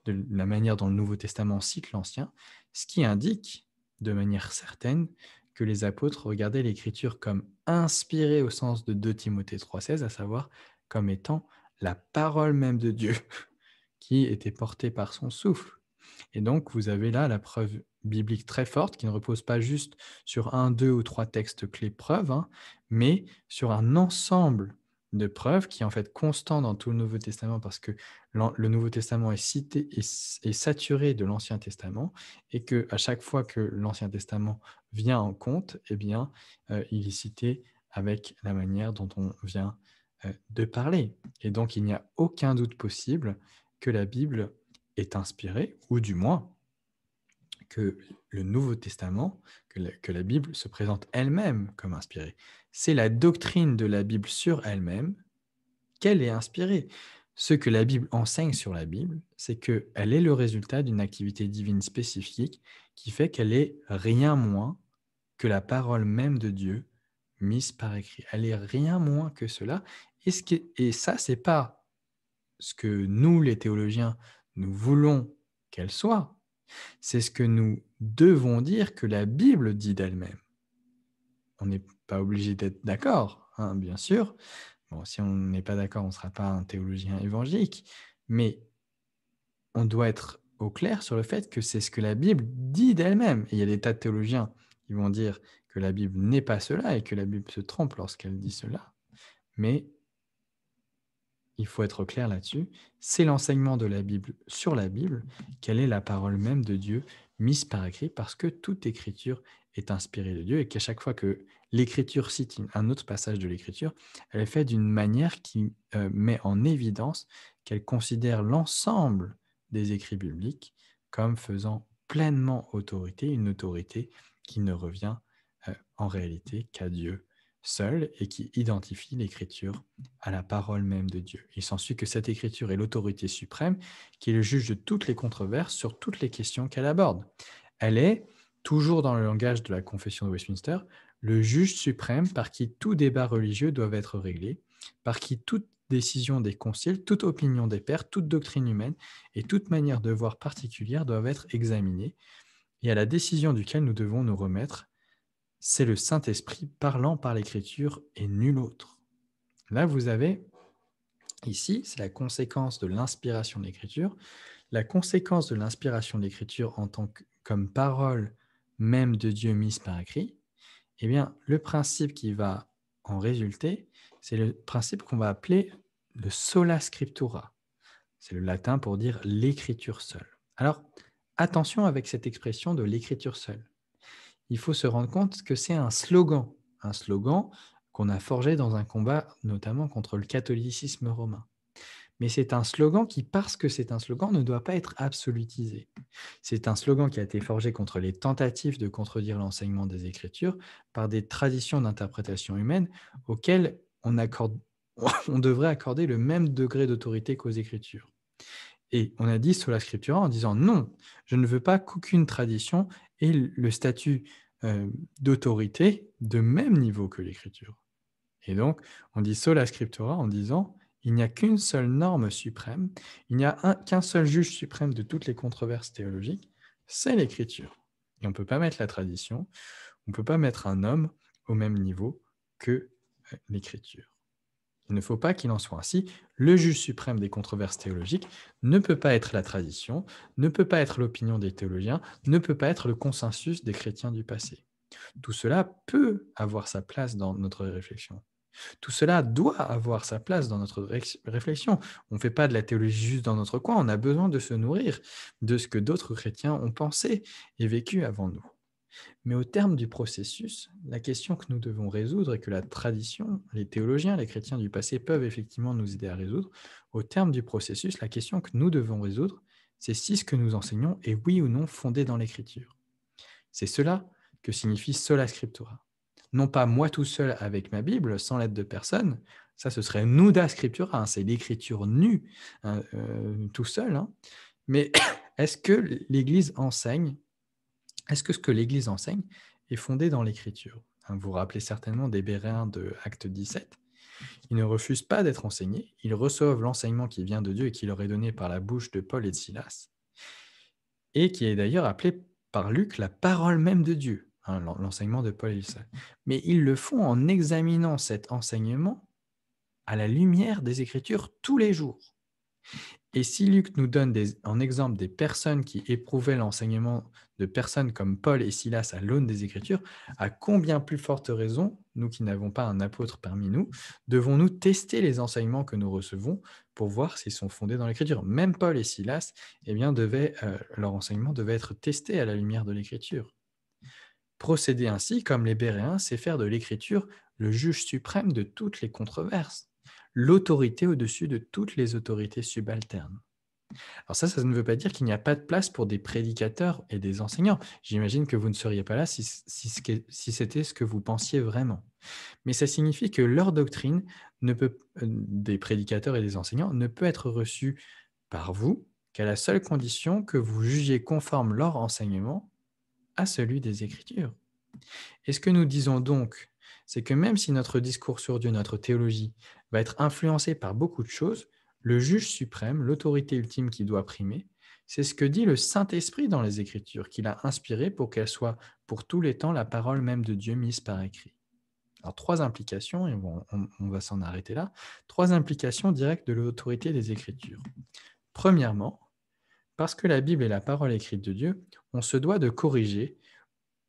de la manière dont le Nouveau Testament cite l'Ancien, ce qui indique de manière certaine que les apôtres regardaient l'Écriture comme inspirée au sens de 2 Timothée 3,16, à savoir comme étant la parole même de Dieu qui était portée par son souffle. Et donc, vous avez là la preuve biblique très forte qui ne repose pas juste sur un, deux ou trois textes clés preuves, hein, mais sur un ensemble de preuves qui est en fait constant dans tout le Nouveau Testament parce que le Nouveau Testament est cité est saturé de l'Ancien Testament et que à chaque fois que l'Ancien Testament vient en compte, eh bien, il est cité avec la manière dont on vient de parler. Et donc, il n'y a aucun doute possible que la Bible est inspirée, ou du moins que le Nouveau Testament, que la Bible se présente elle-même comme inspirée. C'est la doctrine de la Bible sur elle-même qu'elle est inspirée. Ce que la Bible enseigne sur la Bible, c'est qu'elle est le résultat d'une activité divine spécifique qui fait qu'elle est rien moins que la parole même de Dieu mise par écrit. Elle est rien moins que cela. Et ça, c'est pas ce que nous, les théologiens, nous voulons qu'elle soit. C'est ce que nous devons dire que la Bible dit d'elle-même. On n'est pas obligé d'être d'accord, hein, bien sûr. Bon, si on n'est pas d'accord, on ne sera pas un théologien évangélique. Mais on doit être au clair sur le fait que c'est ce que la Bible dit d'elle-même. Et il y a des tas de théologiens qui vont dire que la Bible n'est pas cela et que la Bible se trompe lorsqu'elle dit cela. Mais il faut être clair là-dessus, c'est l'enseignement de la Bible sur la Bible, quelle est la parole même de Dieu mise par écrit, parce que toute écriture est inspirée de Dieu et qu'à chaque fois que l'écriture cite un autre passage de l'écriture, elle est faite d'une manière qui met en évidence qu'elle considère l'ensemble des écrits bibliques comme faisant pleinement autorité, une autorité qui ne revient en réalité qu'à Dieu seul et qui identifie l'écriture à la parole même de Dieu. Il s'ensuit que cette écriture est l'autorité suprême qui est le juge de toutes les controverses sur toutes les questions qu'elle aborde. Elle est, toujours dans le langage de la Confession de Westminster, le juge suprême par qui tout débat religieux doit être réglé, par qui toute décision des conciles, toute opinion des pairs, toute doctrine humaine et toute manière de voir particulière doivent être examinées, et à la décision duquel nous devons nous remettre. C'est le Saint-Esprit parlant par l'Écriture et nul autre. Là, vous avez, ici, c'est la conséquence de l'inspiration de l'Écriture. La conséquence de l'inspiration de l'Écriture en tant que comme parole même de Dieu mise par écrit, eh bien, le principe qui va en résulter, c'est le principe qu'on va appeler le sola scriptura. C'est le latin pour dire l'écriture seule. Alors, attention avec cette expression de l'écriture seule. Il faut se rendre compte que c'est un slogan qu'on a forgé dans un combat notamment contre le catholicisme romain. Mais c'est un slogan qui, parce que c'est un slogan, ne doit pas être absolutisé. C'est un slogan qui a été forgé contre les tentatives de contredire l'enseignement des Écritures par des traditions d'interprétation humaine auxquelles on devrait accorder le même degré d'autorité qu'aux Écritures. Et on a dit sola scriptura en disant non, je ne veux pas qu'aucune tradition ait le statut d'autorité de même niveau que l'écriture. Et donc, on dit sola scriptura en disant il n'y a qu'une seule norme suprême, il n'y a qu'un seul juge suprême de toutes les controverses théologiques, c'est l'écriture. Et on ne peut pas mettre la tradition, on ne peut pas mettre un homme au même niveau que l'écriture. Il ne faut pas qu'il en soit ainsi. Le juge suprême des controverses théologiques ne peut pas être la tradition, ne peut pas être l'opinion des théologiens, ne peut pas être le consensus des chrétiens du passé. Tout cela peut avoir sa place dans notre réflexion. Tout cela doit avoir sa place dans notre réflexion. On ne fait pas de la théologie juste dans notre coin, on a besoin de se nourrir de ce que d'autres chrétiens ont pensé et vécu avant nous. Mais au terme du processus, la question que nous devons résoudre et que la tradition, les théologiens, les chrétiens du passé peuvent effectivement nous aider à résoudre, au terme du processus, la question que nous devons résoudre, c'est si ce que nous enseignons est oui ou non fondé dans l'Écriture. C'est cela que signifie sola scriptura. Non pas moi tout seul avec ma Bible, sans l'aide de personne, ça ce serait nuda scriptura, hein, c'est l'Écriture nue, hein, tout seul, hein. Mais est-ce que l'Église enseigne est-ce que ce que l'Église enseigne est fondé dans l'Écriture? Hein, vous vous rappelez certainement des Béréens de Acte 17. Ils ne refusent pas d'être enseignés, ils reçoivent l'enseignement qui vient de Dieu et qui leur est donné par la bouche de Paul et de Silas, et qui est d'ailleurs appelé par Luc la parole même de Dieu, hein, l'enseignement de Paul et de Silas. Mais ils le font en examinant cet enseignement à la lumière des Écritures tous les jours. Et si Luc nous donne en exemple des personnes qui éprouvaient l'enseignement de personnes comme Paul et Silas à l'aune des Écritures, à combien plus forte raison, nous qui n'avons pas un apôtre parmi nous, devons-nous tester les enseignements que nous recevons pour voir s'ils sont fondés dans l'Écriture. Même Paul et Silas, eh bien, leur enseignement devait être testé à la lumière de l'Écriture. Procéder ainsi, comme les Béréens, c'est faire de l'Écriture le juge suprême de toutes les controverses, l'autorité au-dessus de toutes les autorités subalternes. Alors ça ne veut pas dire qu'il n'y a pas de place pour des prédicateurs et des enseignants. J'imagine que vous ne seriez pas là si c'était ce que vous pensiez vraiment. Mais ça signifie que leur doctrine des prédicateurs et des enseignants ne peut être reçue par vous qu'à la seule condition que vous jugiez conforme leur enseignement à celui des Écritures. Et ce que nous disons donc, c'est que même si notre discours sur Dieu, notre théologie, va être influencé par beaucoup de choses, le juge suprême, l'autorité ultime qui doit primer, c'est ce que dit le Saint-Esprit dans les Écritures, qu'il a inspiré pour qu'elle soit pour tous les temps la parole même de Dieu mise par écrit. Alors, 3 implications, et on va s'en arrêter là, 3 implications directes de l'autorité des Écritures. Premièrement, parce que la Bible est la parole écrite de Dieu, on se doit de corriger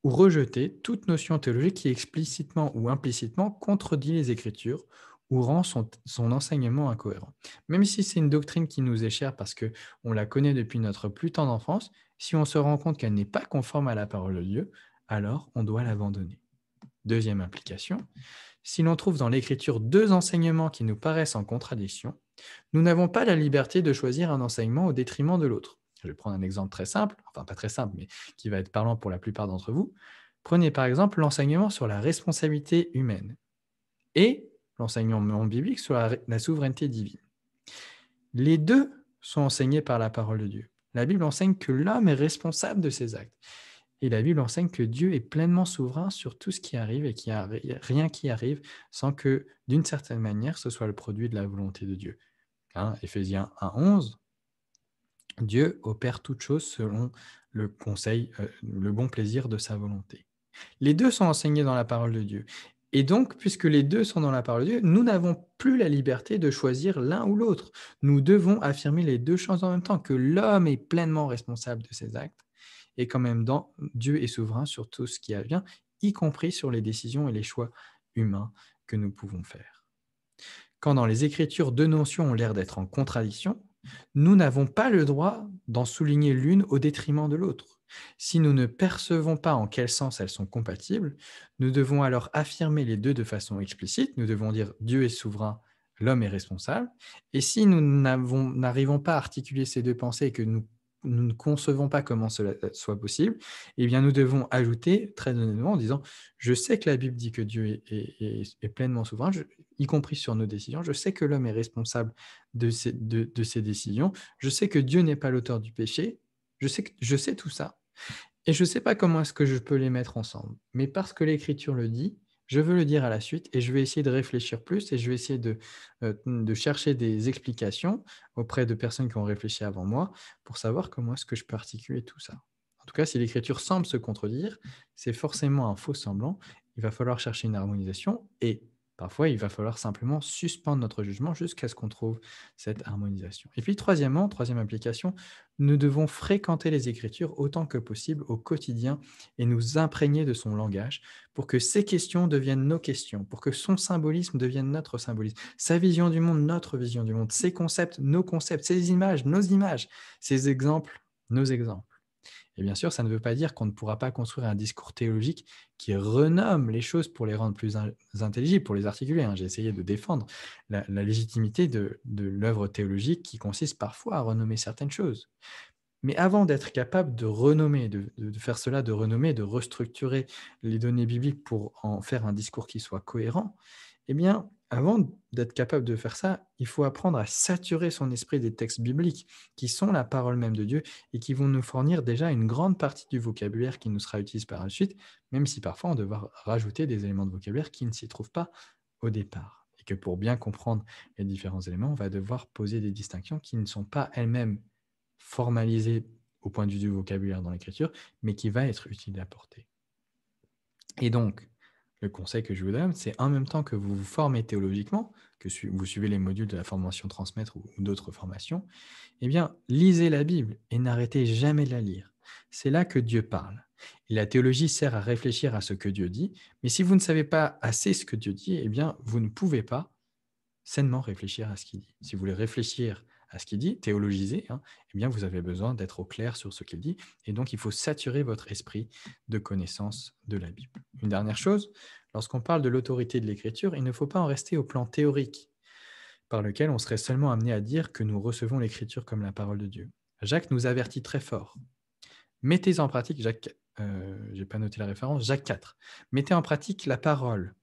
ou rejeter toute notion théologique qui explicitement ou implicitement contredit les Écritures ou rend son enseignement incohérent. Même si c'est une doctrine qui nous est chère parce qu'on la connaît depuis notre plus tendre enfance, si on se rend compte qu'elle n'est pas conforme à la parole de Dieu, alors on doit l'abandonner. Deuxième implication, si l'on trouve dans l'Écriture 2 enseignements qui nous paraissent en contradiction, nous n'avons pas la liberté de choisir un enseignement au détriment de l'autre. Je vais prendre un exemple très simple, enfin pas très simple, mais qui va être parlant pour la plupart d'entre vous. Prenez par exemple l'enseignement sur la responsabilité humaine et l'enseignement biblique sur la souveraineté divine. Les deux sont enseignés par la parole de Dieu. La Bible enseigne que l'homme est responsable de ses actes. Et la Bible enseigne que Dieu est pleinement souverain sur tout ce qui arrive et qu'il n'y a rien qui arrive sans que, d'une certaine manière, ce soit le produit de la volonté de Dieu. Hein, Éphésiens 1,11, Dieu opère toutes choses selon le conseil, le bon plaisir de sa volonté. Les deux sont enseignés dans la parole de Dieu. Et donc, puisque les deux sont dans la parole de Dieu, nous n'avons plus la liberté de choisir l'un ou l'autre. Nous devons affirmer les deux choses en même temps, que l'homme est pleinement responsable de ses actes et qu'en même temps, Dieu est souverain sur tout ce qui advient, y compris sur les décisions et les choix humains que nous pouvons faire. Quand dans les Écritures 2 notions ont l'air d'être en contradiction, nous n'avons pas le droit d'en souligner l'une au détriment de l'autre. Si nous ne percevons pas en quel sens elles sont compatibles, nous devons alors affirmer les deux de façon explicite. Nous devons dire Dieu est souverain, l'homme est responsable. Et si nous n'arrivons pas à articuler ces deux pensées et que nous ne concevons pas comment cela soit possible, eh bien nous devons ajouter très honnêtement en disant je sais que la Bible dit que Dieu est pleinement souverain, y compris sur nos décisions. Je sais que l'homme est responsable de ses décisions. Je sais que Dieu n'est pas l'auteur du péché. Je sais tout ça. Et je ne sais pas comment est-ce que je peux les mettre ensemble. Mais parce que l'Écriture le dit, je veux le dire à la suite et je vais essayer de réfléchir plus et je vais essayer de chercher des explications auprès de personnes qui ont réfléchi avant moi pour savoir comment est-ce que je peux articuler tout ça. En tout cas, si l'Écriture semble se contredire, c'est forcément un faux semblant. Il va falloir chercher une harmonisation et parfois, il va falloir simplement suspendre notre jugement jusqu'à ce qu'on trouve cette harmonisation. Et puis, troisième implication, nous devons fréquenter les Écritures autant que possible au quotidien et nous imprégner de son langage pour que ses questions deviennent nos questions, pour que son symbolisme devienne notre symbolisme, sa vision du monde, notre vision du monde, ses concepts, nos concepts, ses images, nos images, ses exemples, nos exemples. Et bien sûr, ça ne veut pas dire qu'on ne pourra pas construire un discours théologique qui renomme les choses pour les rendre plus intelligibles, pour les articuler. J'ai essayé de défendre la légitimité de l'œuvre théologique qui consiste parfois à renommer certaines choses. Mais avant d'être capable de renommer, de faire cela, de renommer, de restructurer les données bibliques pour en faire un discours qui soit cohérent, eh bien, avant d'être capable de faire ça, il faut apprendre à saturer son esprit des textes bibliques, qui sont la parole même de Dieu et qui vont nous fournir déjà une grande partie du vocabulaire qui nous sera utile par la suite, même si parfois on devra rajouter des éléments de vocabulaire qui ne s'y trouvent pas au départ. Et que pour bien comprendre les différents éléments, on va devoir poser des distinctions qui ne sont pas elles-mêmes formalisées au point de vue du vocabulaire dans l'écriture, mais qui va être utile à porter. Et donc, le conseil que je vous donne, c'est en même temps que vous vous formez théologiquement, que vous suivez les modules de la formation transmettre ou d'autres formations, eh bien, lisez la Bible et n'arrêtez jamais de la lire. C'est là que Dieu parle. Et la théologie sert à réfléchir à ce que Dieu dit, mais si vous ne savez pas assez ce que Dieu dit, eh bien, vous ne pouvez pas sainement réfléchir à ce qu'il dit. Si vous voulez réfléchir à ce qu'il dit, théologiser, eh bien, vous avez besoin d'être au clair sur ce qu'il dit. Et donc, il faut saturer votre esprit de connaissance de la Bible. Une dernière chose, lorsqu'on parle de l'autorité de l'Écriture, il ne faut pas en rester au plan théorique, par lequel on serait seulement amené à dire que nous recevons l'Écriture comme la parole de Dieu. Jacques nous avertit très fort. Mettez en pratique, Jacques, j'ai pas noté la référence, Jacques 4. Mettez en pratique la parole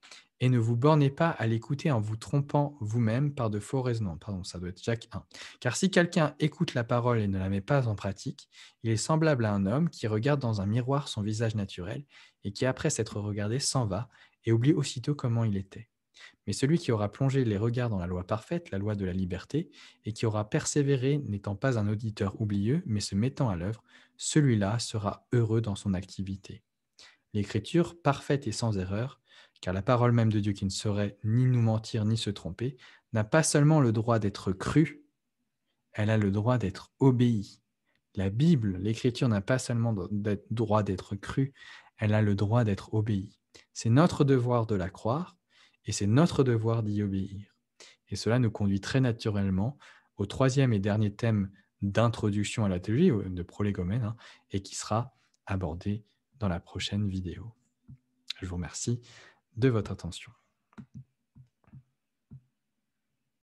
et ne vous bornez pas à l'écouter en vous trompant vous-même par de faux raisonnements. Pardon, ça doit être Jacques 1. Car si quelqu'un écoute la parole et ne la met pas en pratique, il est semblable à un homme qui regarde dans un miroir son visage naturel et qui, après s'être regardé, s'en va et oublie aussitôt comment il était. Mais celui qui aura plongé les regards dans la loi parfaite, la loi de la liberté, et qui aura persévéré, n'étant pas un auditeur oublieux, mais se mettant à l'œuvre, celui-là sera heureux dans son activité. L'écriture, parfaite et sans erreur, car la parole même de Dieu qui ne saurait ni nous mentir ni se tromper, n'a pas seulement le droit d'être crue, elle a le droit d'être obéie. La Bible, l'écriture n'a pas seulement le droit d'être crue, elle a le droit d'être obéie. C'est notre devoir de la croire et c'est notre devoir d'y obéir. Et cela nous conduit très naturellement au troisième et dernier thème d'introduction à la théologie, de prolégomène, et qui sera abordé dans la prochaine vidéo. Je vous remercie de votre attention.